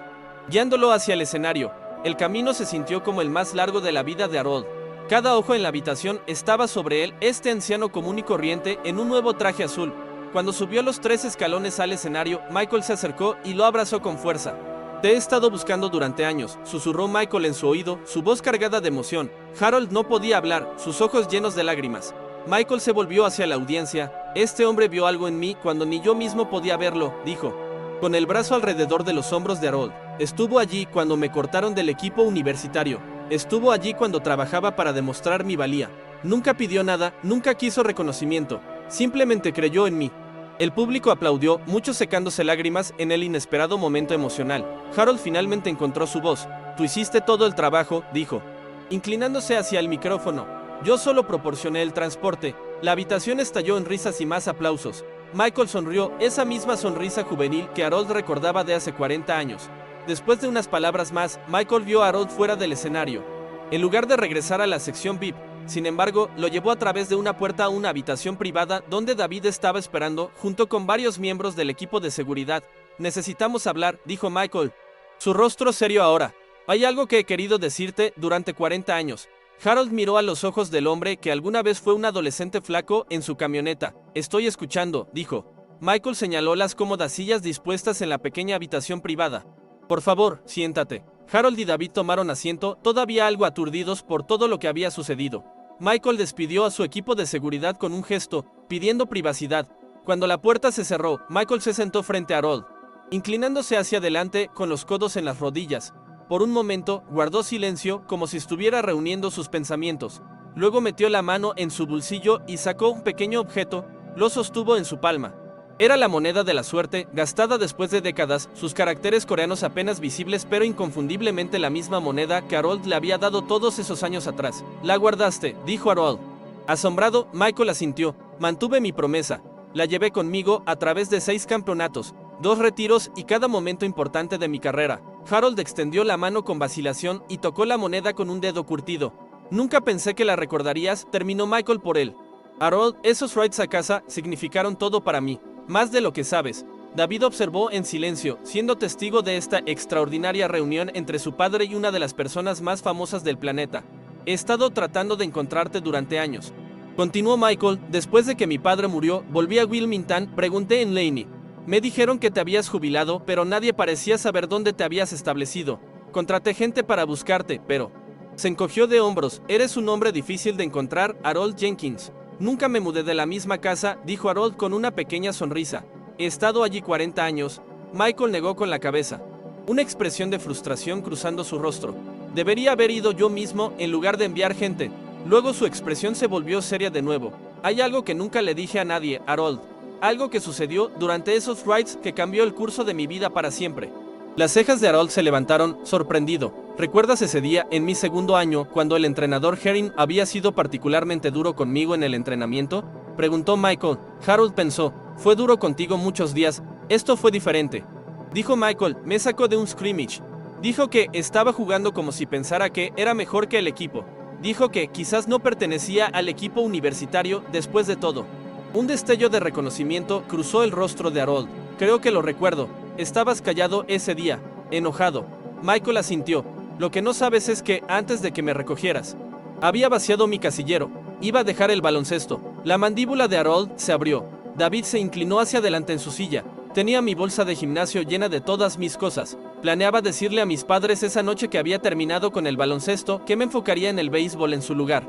guiándolo hacia el escenario. El camino se sintió como el más largo de la vida de Harold. Cada ojo en la habitación estaba sobre él, este anciano común y corriente en un nuevo traje azul. Cuando subió los 3 escalones al escenario, Michael se acercó y lo abrazó con fuerza. Te he estado buscando durante años, susurró Michael en su oído, su voz cargada de emoción. Harold no podía hablar, sus ojos llenos de lágrimas. Michael se volvió hacia la audiencia. Este hombre vio algo en mí cuando ni yo mismo podía verlo, dijo, con el brazo alrededor de los hombros de Harold. Estuvo allí cuando me cortaron del equipo universitario. Estuvo allí cuando trabajaba para demostrar mi valía. Nunca pidió nada, nunca quiso reconocimiento. Simplemente creyó en mí. El público aplaudió, muchos secándose lágrimas en el inesperado momento emocional. Harold finalmente encontró su voz. Tú hiciste todo el trabajo, dijo, inclinándose hacia el micrófono. Yo solo proporcioné el transporte. La habitación estalló en risas y más aplausos. Michael sonrió, esa misma sonrisa juvenil que Harold recordaba de hace 40 años. Después de unas palabras más, Michael vio a Harold fuera del escenario. En lugar de regresar a la sección VIP, sin embargo, lo llevó a través de una puerta a una habitación privada donde David estaba esperando, junto con varios miembros del equipo de seguridad. Necesitamos hablar, dijo Michael. Su rostro serio ahora. Hay algo que he querido decirte durante 40 años. Harold miró a los ojos del hombre que alguna vez fue un adolescente flaco en su camioneta. Estoy escuchando, dijo. Michael señaló las cómodas sillas dispuestas en la pequeña habitación privada. Por favor, siéntate. Harold y David tomaron asiento, todavía algo aturdidos por todo lo que había sucedido. Michael despidió a su equipo de seguridad con un gesto, pidiendo privacidad. Cuando la puerta se cerró, Michael se sentó frente a Harold, inclinándose hacia adelante con los codos en las rodillas. Por un momento, guardó silencio como si estuviera reuniendo sus pensamientos. Luego metió la mano en su bolsillo y sacó un pequeño objeto, lo sostuvo en su palma. Era la moneda de la suerte, gastada después de décadas, sus caracteres coreanos apenas visibles pero inconfundiblemente la misma moneda que Harold le había dado todos esos años atrás. La guardaste, dijo Harold. Asombrado, Michael asintió. Mantuve mi promesa. La llevé conmigo a través de 6 campeonatos, 2 retiros y cada momento importante de mi carrera. Harold extendió la mano con vacilación y tocó la moneda con un dedo curtido. Nunca pensé que la recordarías, terminó Michael por él. Harold, esos rides a casa significaron todo para mí. Más de lo que sabes. David observó en silencio, siendo testigo de esta extraordinaria reunión entre su padre y una de las personas más famosas del planeta. He estado tratando de encontrarte durante años. Continuó Michael, después de que mi padre murió, volví a Wilmington, pregunté en Laney. Me dijeron que te habías jubilado, pero nadie parecía saber dónde te habías establecido. Contraté gente para buscarte, pero... Se encogió de hombros. Eres un hombre difícil de encontrar, Harold Jenkins. Nunca me mudé de la misma casa, dijo Harold con una pequeña sonrisa. He estado allí 40 años. Michael negó con la cabeza. Una expresión de frustración cruzando su rostro. Debería haber ido yo mismo en lugar de enviar gente. Luego su expresión se volvió seria de nuevo. Hay algo que nunca le dije a nadie, Harold. Algo que sucedió durante esos rides que cambió el curso de mi vida para siempre. Las cejas de Harold se levantaron, sorprendido. ¿Recuerdas ese día, en mi segundo año, cuando el entrenador Herring había sido particularmente duro conmigo en el entrenamiento? Preguntó Michael. Harold pensó, fue duro contigo muchos días, esto fue diferente. Dijo Michael, me sacó de un scrimmage. Dijo que estaba jugando como si pensara que era mejor que el equipo. Dijo que quizás no pertenecía al equipo universitario después de todo. Un destello de reconocimiento cruzó el rostro de Harold. Creo que lo recuerdo. Estabas callado ese día, enojado. Michael asintió. Lo que no sabes es que, antes de que me recogieras, había vaciado mi casillero. Iba a dejar el baloncesto. La mandíbula de Harold se abrió. David se inclinó hacia adelante en su silla. Tenía mi bolsa de gimnasio llena de todas mis cosas. Planeaba decirle a mis padres esa noche que había terminado con el baloncesto que me enfocaría en el béisbol en su lugar.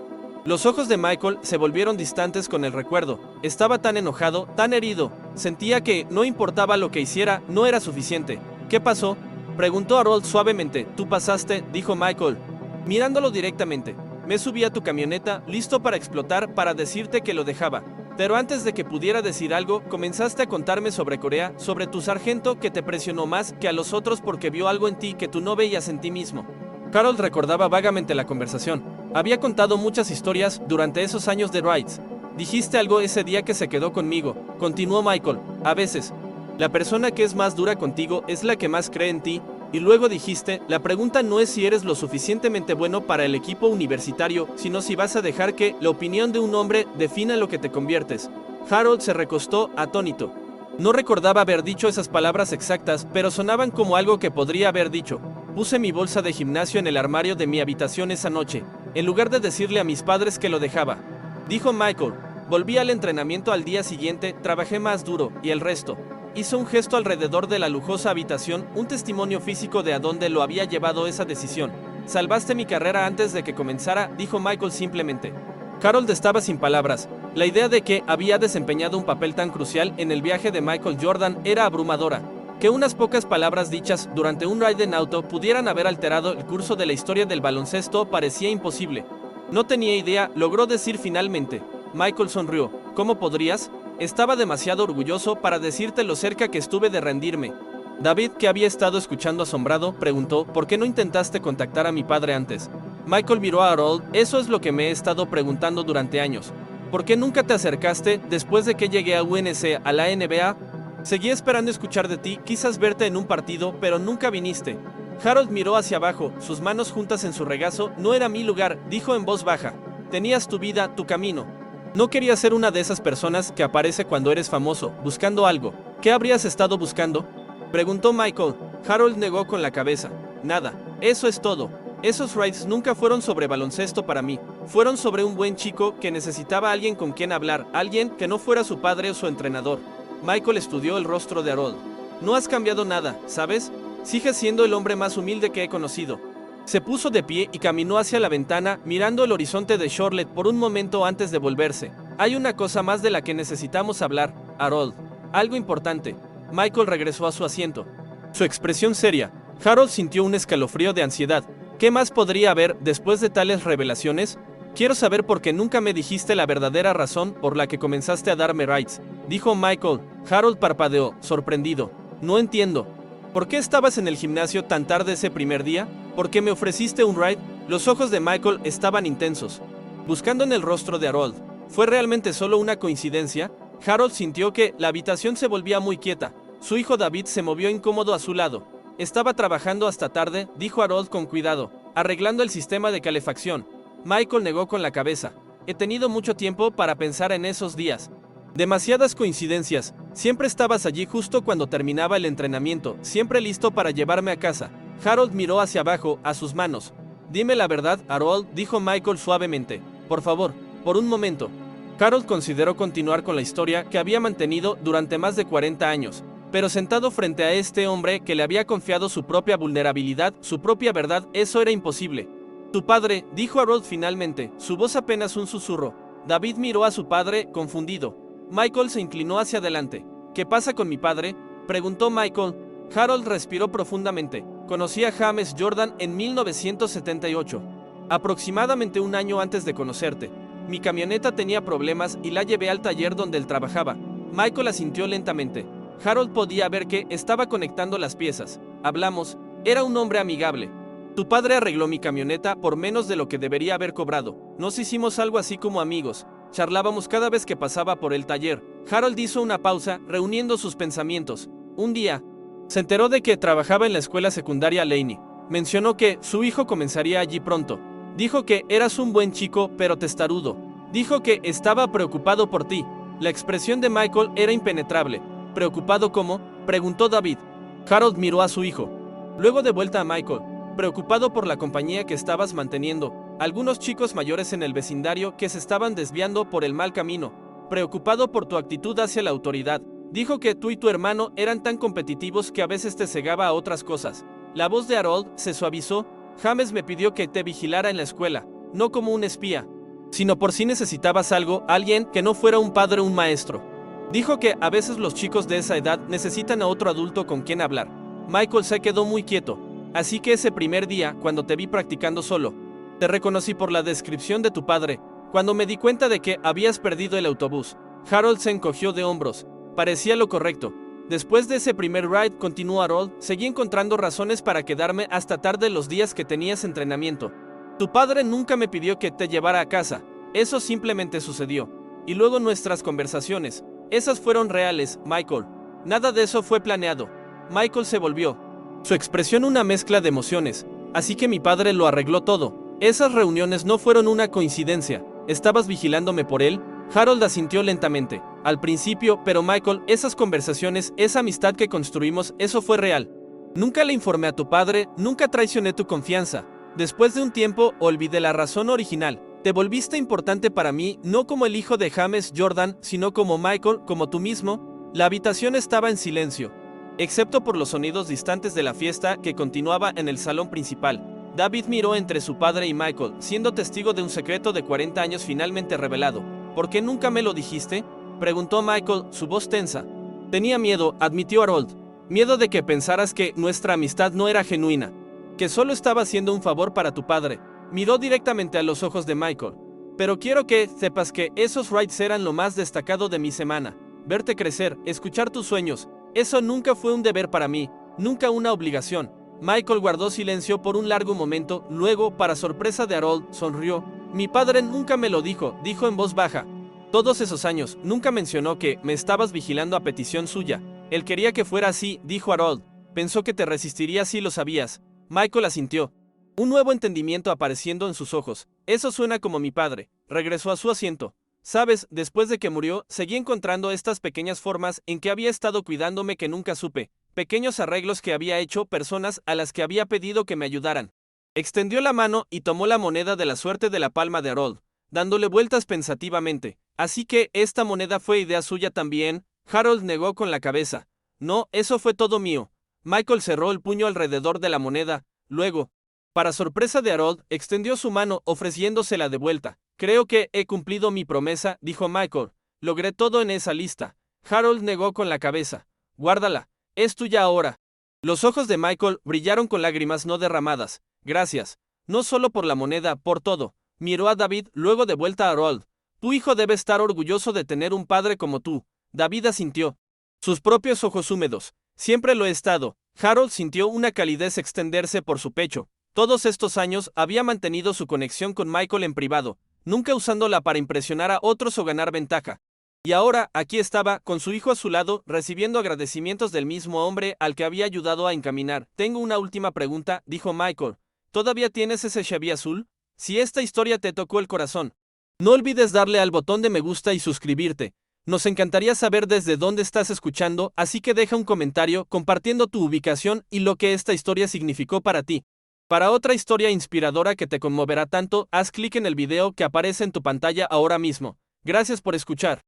Los ojos de Michael se volvieron distantes con el recuerdo. Estaba tan enojado, tan herido. Sentía que, no importaba lo que hiciera, no era suficiente. ¿Qué pasó? Preguntó Harold suavemente. Tú pasaste, dijo Michael, mirándolo directamente. Me subí a tu camioneta, listo para explotar, para decirte que lo dejaba. Pero antes de que pudiera decir algo, comenzaste a contarme sobre Corea, sobre tu sargento que te presionó más que a los otros porque vio algo en ti que tú no veías en ti mismo. Harold recordaba vagamente la conversación. Había contado muchas historias durante esos años de rides. Dijiste algo ese día que se quedó conmigo, continuó Michael. A veces, la persona que es más dura contigo es la que más cree en ti. Y luego dijiste, la pregunta no es si eres lo suficientemente bueno para el equipo universitario, sino si vas a dejar que la opinión de un hombre defina lo que te conviertes. Harold se recostó atónito. No recordaba haber dicho esas palabras exactas, pero sonaban como algo que podría haber dicho. Puse mi bolsa de gimnasio en el armario de mi habitación esa noche, en lugar de decirle a mis padres que lo dejaba. Dijo Michael. Volví al entrenamiento al día siguiente, trabajé más duro, y el resto. Hizo un gesto alrededor de la lujosa habitación, un testimonio físico de a dónde lo había llevado esa decisión. Salvaste mi carrera antes de que comenzara, dijo Michael simplemente. Harold estaba sin palabras. La idea de que había desempeñado un papel tan crucial en el viaje de Michael Jordan era abrumadora. Que unas pocas palabras dichas durante un ride en auto pudieran haber alterado el curso de la historia del baloncesto parecía imposible. No tenía idea, logró decir finalmente. Michael sonrió. ¿Cómo podrías? Estaba demasiado orgulloso para decirte lo cerca que estuve de rendirme. David, que había estado escuchando asombrado, preguntó, ¿por qué no intentaste contactar a mi padre antes? Michael miró a Harold, eso es lo que me he estado preguntando durante años. ¿Por qué nunca te acercaste después de que llegué a UNC, a la NBA? Seguí esperando escuchar de ti, quizás verte en un partido, pero nunca viniste. Harold miró hacia abajo, sus manos juntas en su regazo. No era mi lugar, dijo en voz baja. Tenías tu vida, tu camino. No quería ser una de esas personas que aparece cuando eres famoso, buscando algo. ¿Qué habrías estado buscando? Preguntó Michael. Harold negó con la cabeza. Nada, eso es todo. Esos rides nunca fueron sobre baloncesto para mí. Fueron sobre un buen chico que necesitaba a alguien con quien hablar, alguien que no fuera su padre o su entrenador. Michael estudió el rostro de Harold. No has cambiado nada, ¿sabes? Sigues siendo el hombre más humilde que he conocido. Se puso de pie y caminó hacia la ventana, mirando el horizonte de Charlotte por un momento antes de volverse. Hay una cosa más de la que necesitamos hablar, Harold. Algo importante. Michael regresó a su asiento. Su expresión seria. Harold sintió un escalofrío de ansiedad. ¿Qué más podría haber después de tales revelaciones? Quiero saber por qué nunca me dijiste la verdadera razón por la que comenzaste a darme rides, dijo Michael. Harold parpadeó, sorprendido. No entiendo. ¿Por qué estabas en el gimnasio tan tarde ese primer día? ¿Por qué me ofreciste un ride? Los ojos de Michael estaban intensos, buscando en el rostro de Harold. ¿Fue realmente solo una coincidencia? Harold sintió que la habitación se volvía muy quieta. Su hijo David se movió incómodo a su lado. Estaba trabajando hasta tarde, dijo Harold con cuidado, arreglando el sistema de calefacción. Michael negó con la cabeza. He tenido mucho tiempo para pensar en esos días. Demasiadas coincidencias. Siempre estabas allí justo cuando terminaba el entrenamiento, siempre listo para llevarme a casa. Harold miró hacia abajo, a sus manos. Dime la verdad, Harold, dijo Michael suavemente. Por favor, por un momento. Harold consideró continuar con la historia que había mantenido durante más de 40 años, pero sentado frente a este hombre que le había confiado su propia vulnerabilidad, su propia verdad, eso era imposible. Tu padre, dijo Harold finalmente, su voz apenas un susurro. David miró a su padre, confundido. Michael se inclinó hacia adelante. ¿Qué pasa con mi padre?, preguntó Michael. Harold respiró profundamente. Conocí a James Jordan en 1978, aproximadamente un año antes de conocerte. Mi camioneta tenía problemas y la llevé al taller donde él trabajaba. Michael asintió lentamente. Harold podía ver que estaba conectando las piezas. Hablamos. Era un hombre amigable. Tu padre arregló mi camioneta por menos de lo que debería haber cobrado. Nos hicimos algo así como amigos. Charlábamos cada vez que pasaba por el taller. Harold hizo una pausa, reuniendo sus pensamientos. Un día, se enteró de que trabajaba en la escuela secundaria Laney. Mencionó que su hijo comenzaría allí pronto. Dijo que eras un buen chico, pero testarudo. Dijo que estaba preocupado por ti. La expresión de Michael era impenetrable. ¿Preocupado cómo?, preguntó David. Harold miró a su hijo. Luego de vuelta a Michael. Preocupado por la compañía que estabas manteniendo, algunos chicos mayores en el vecindario que se estaban desviando por el mal camino. Preocupado por tu actitud hacia la autoridad. Dijo que tú y tu hermano eran tan competitivos que a veces te cegaba a otras cosas. La voz de Harold se suavizó. James me pidió que te vigilara en la escuela, no como un espía, sino por si necesitabas algo, alguien que no fuera un padre o un maestro. Dijo que a veces los chicos de esa edad necesitan a otro adulto con quien hablar. Michael se quedó muy quieto. Así que ese primer día, cuando te vi practicando solo, te reconocí por la descripción de tu padre. Cuando me di cuenta de que habías perdido el autobús, Harold se encogió de hombros. Parecía lo correcto. Después de ese primer ride, continuó Harold, seguí encontrando razones para quedarme hasta tarde los días que tenías entrenamiento. Tu padre nunca me pidió que te llevara a casa. Eso simplemente sucedió. Y luego nuestras conversaciones. Esas fueron reales, Michael. Nada de eso fue planeado. Michael se volvió. Su expresión una mezcla de emociones. Así que mi padre lo arregló todo. Esas reuniones no fueron una coincidencia. ¿Estabas vigilándome por él? Harold asintió lentamente. Al principio, pero Michael, esas conversaciones, esa amistad que construimos, eso fue real. Nunca le informé a tu padre, nunca traicioné tu confianza. Después de un tiempo, olvidé la razón original. Te volviste importante para mí, no como el hijo de James Jordan, sino como Michael, como tú mismo. La habitación estaba en silencio, excepto por los sonidos distantes de la fiesta que continuaba en el salón principal. David miró entre su padre y Michael, siendo testigo de un secreto de 40 años finalmente revelado. ¿Por qué nunca me lo dijiste?, preguntó Michael, su voz tensa. Tenía miedo, admitió Harold. Miedo de que pensaras que nuestra amistad no era genuina, que solo estaba haciendo un favor para tu padre. Miró directamente a los ojos de Michael. Pero quiero que sepas que esos rides eran lo más destacado de mi semana. Verte crecer, escuchar tus sueños. Eso nunca fue un deber para mí, nunca una obligación. Michael guardó silencio por un largo momento, luego, para sorpresa de Harold, sonrió. Mi padre nunca me lo dijo en voz baja. Todos esos años, nunca mencionó que me estabas vigilando a petición suya. Él quería que fuera así, dijo Harold. Pensó que te resistirías si lo sabías. Michael asintió. Un nuevo entendimiento apareciendo en sus ojos. Eso suena como mi padre. Regresó a su asiento. Sabes, después de que murió, seguí encontrando estas pequeñas formas en que había estado cuidándome que nunca supe. Pequeños arreglos que había hecho, personas a las que había pedido que me ayudaran. Extendió la mano y tomó la moneda de la suerte de la palma de Harold, dándole vueltas pensativamente. Así que esta moneda fue idea suya también. Harold negó con la cabeza. No, eso fue todo mío. Michael cerró el puño alrededor de la moneda. Luego, para sorpresa de Harold, extendió su mano ofreciéndosela de vuelta. Creo que he cumplido mi promesa, dijo Michael. Logré todo en esa lista. Harold negó con la cabeza. Guárdala. Es tuya ahora. Los ojos de Michael brillaron con lágrimas no derramadas. Gracias. No solo por la moneda, por todo. Miró a David, luego de vuelta a Harold. Tu hijo debe estar orgulloso de tener un padre como tú. David asintió. Sus propios ojos húmedos. Siempre lo he estado. Harold sintió una calidez extenderse por su pecho. Todos estos años había mantenido su conexión con Michael en privado, nunca usándola para impresionar a otros o ganar ventaja. Y ahora, aquí estaba, con su hijo a su lado, recibiendo agradecimientos del mismo hombre al que había ayudado a encaminar. Tengo una última pregunta, dijo Michael. ¿Todavía tienes ese Chevy azul? Si esta historia te tocó el corazón, no olvides darle al botón de me gusta y suscribirte. Nos encantaría saber desde dónde estás escuchando, así que deja un comentario compartiendo tu ubicación y lo que esta historia significó para ti. Para otra historia inspiradora que te conmoverá tanto, haz clic en el video que aparece en tu pantalla ahora mismo. Gracias por escuchar.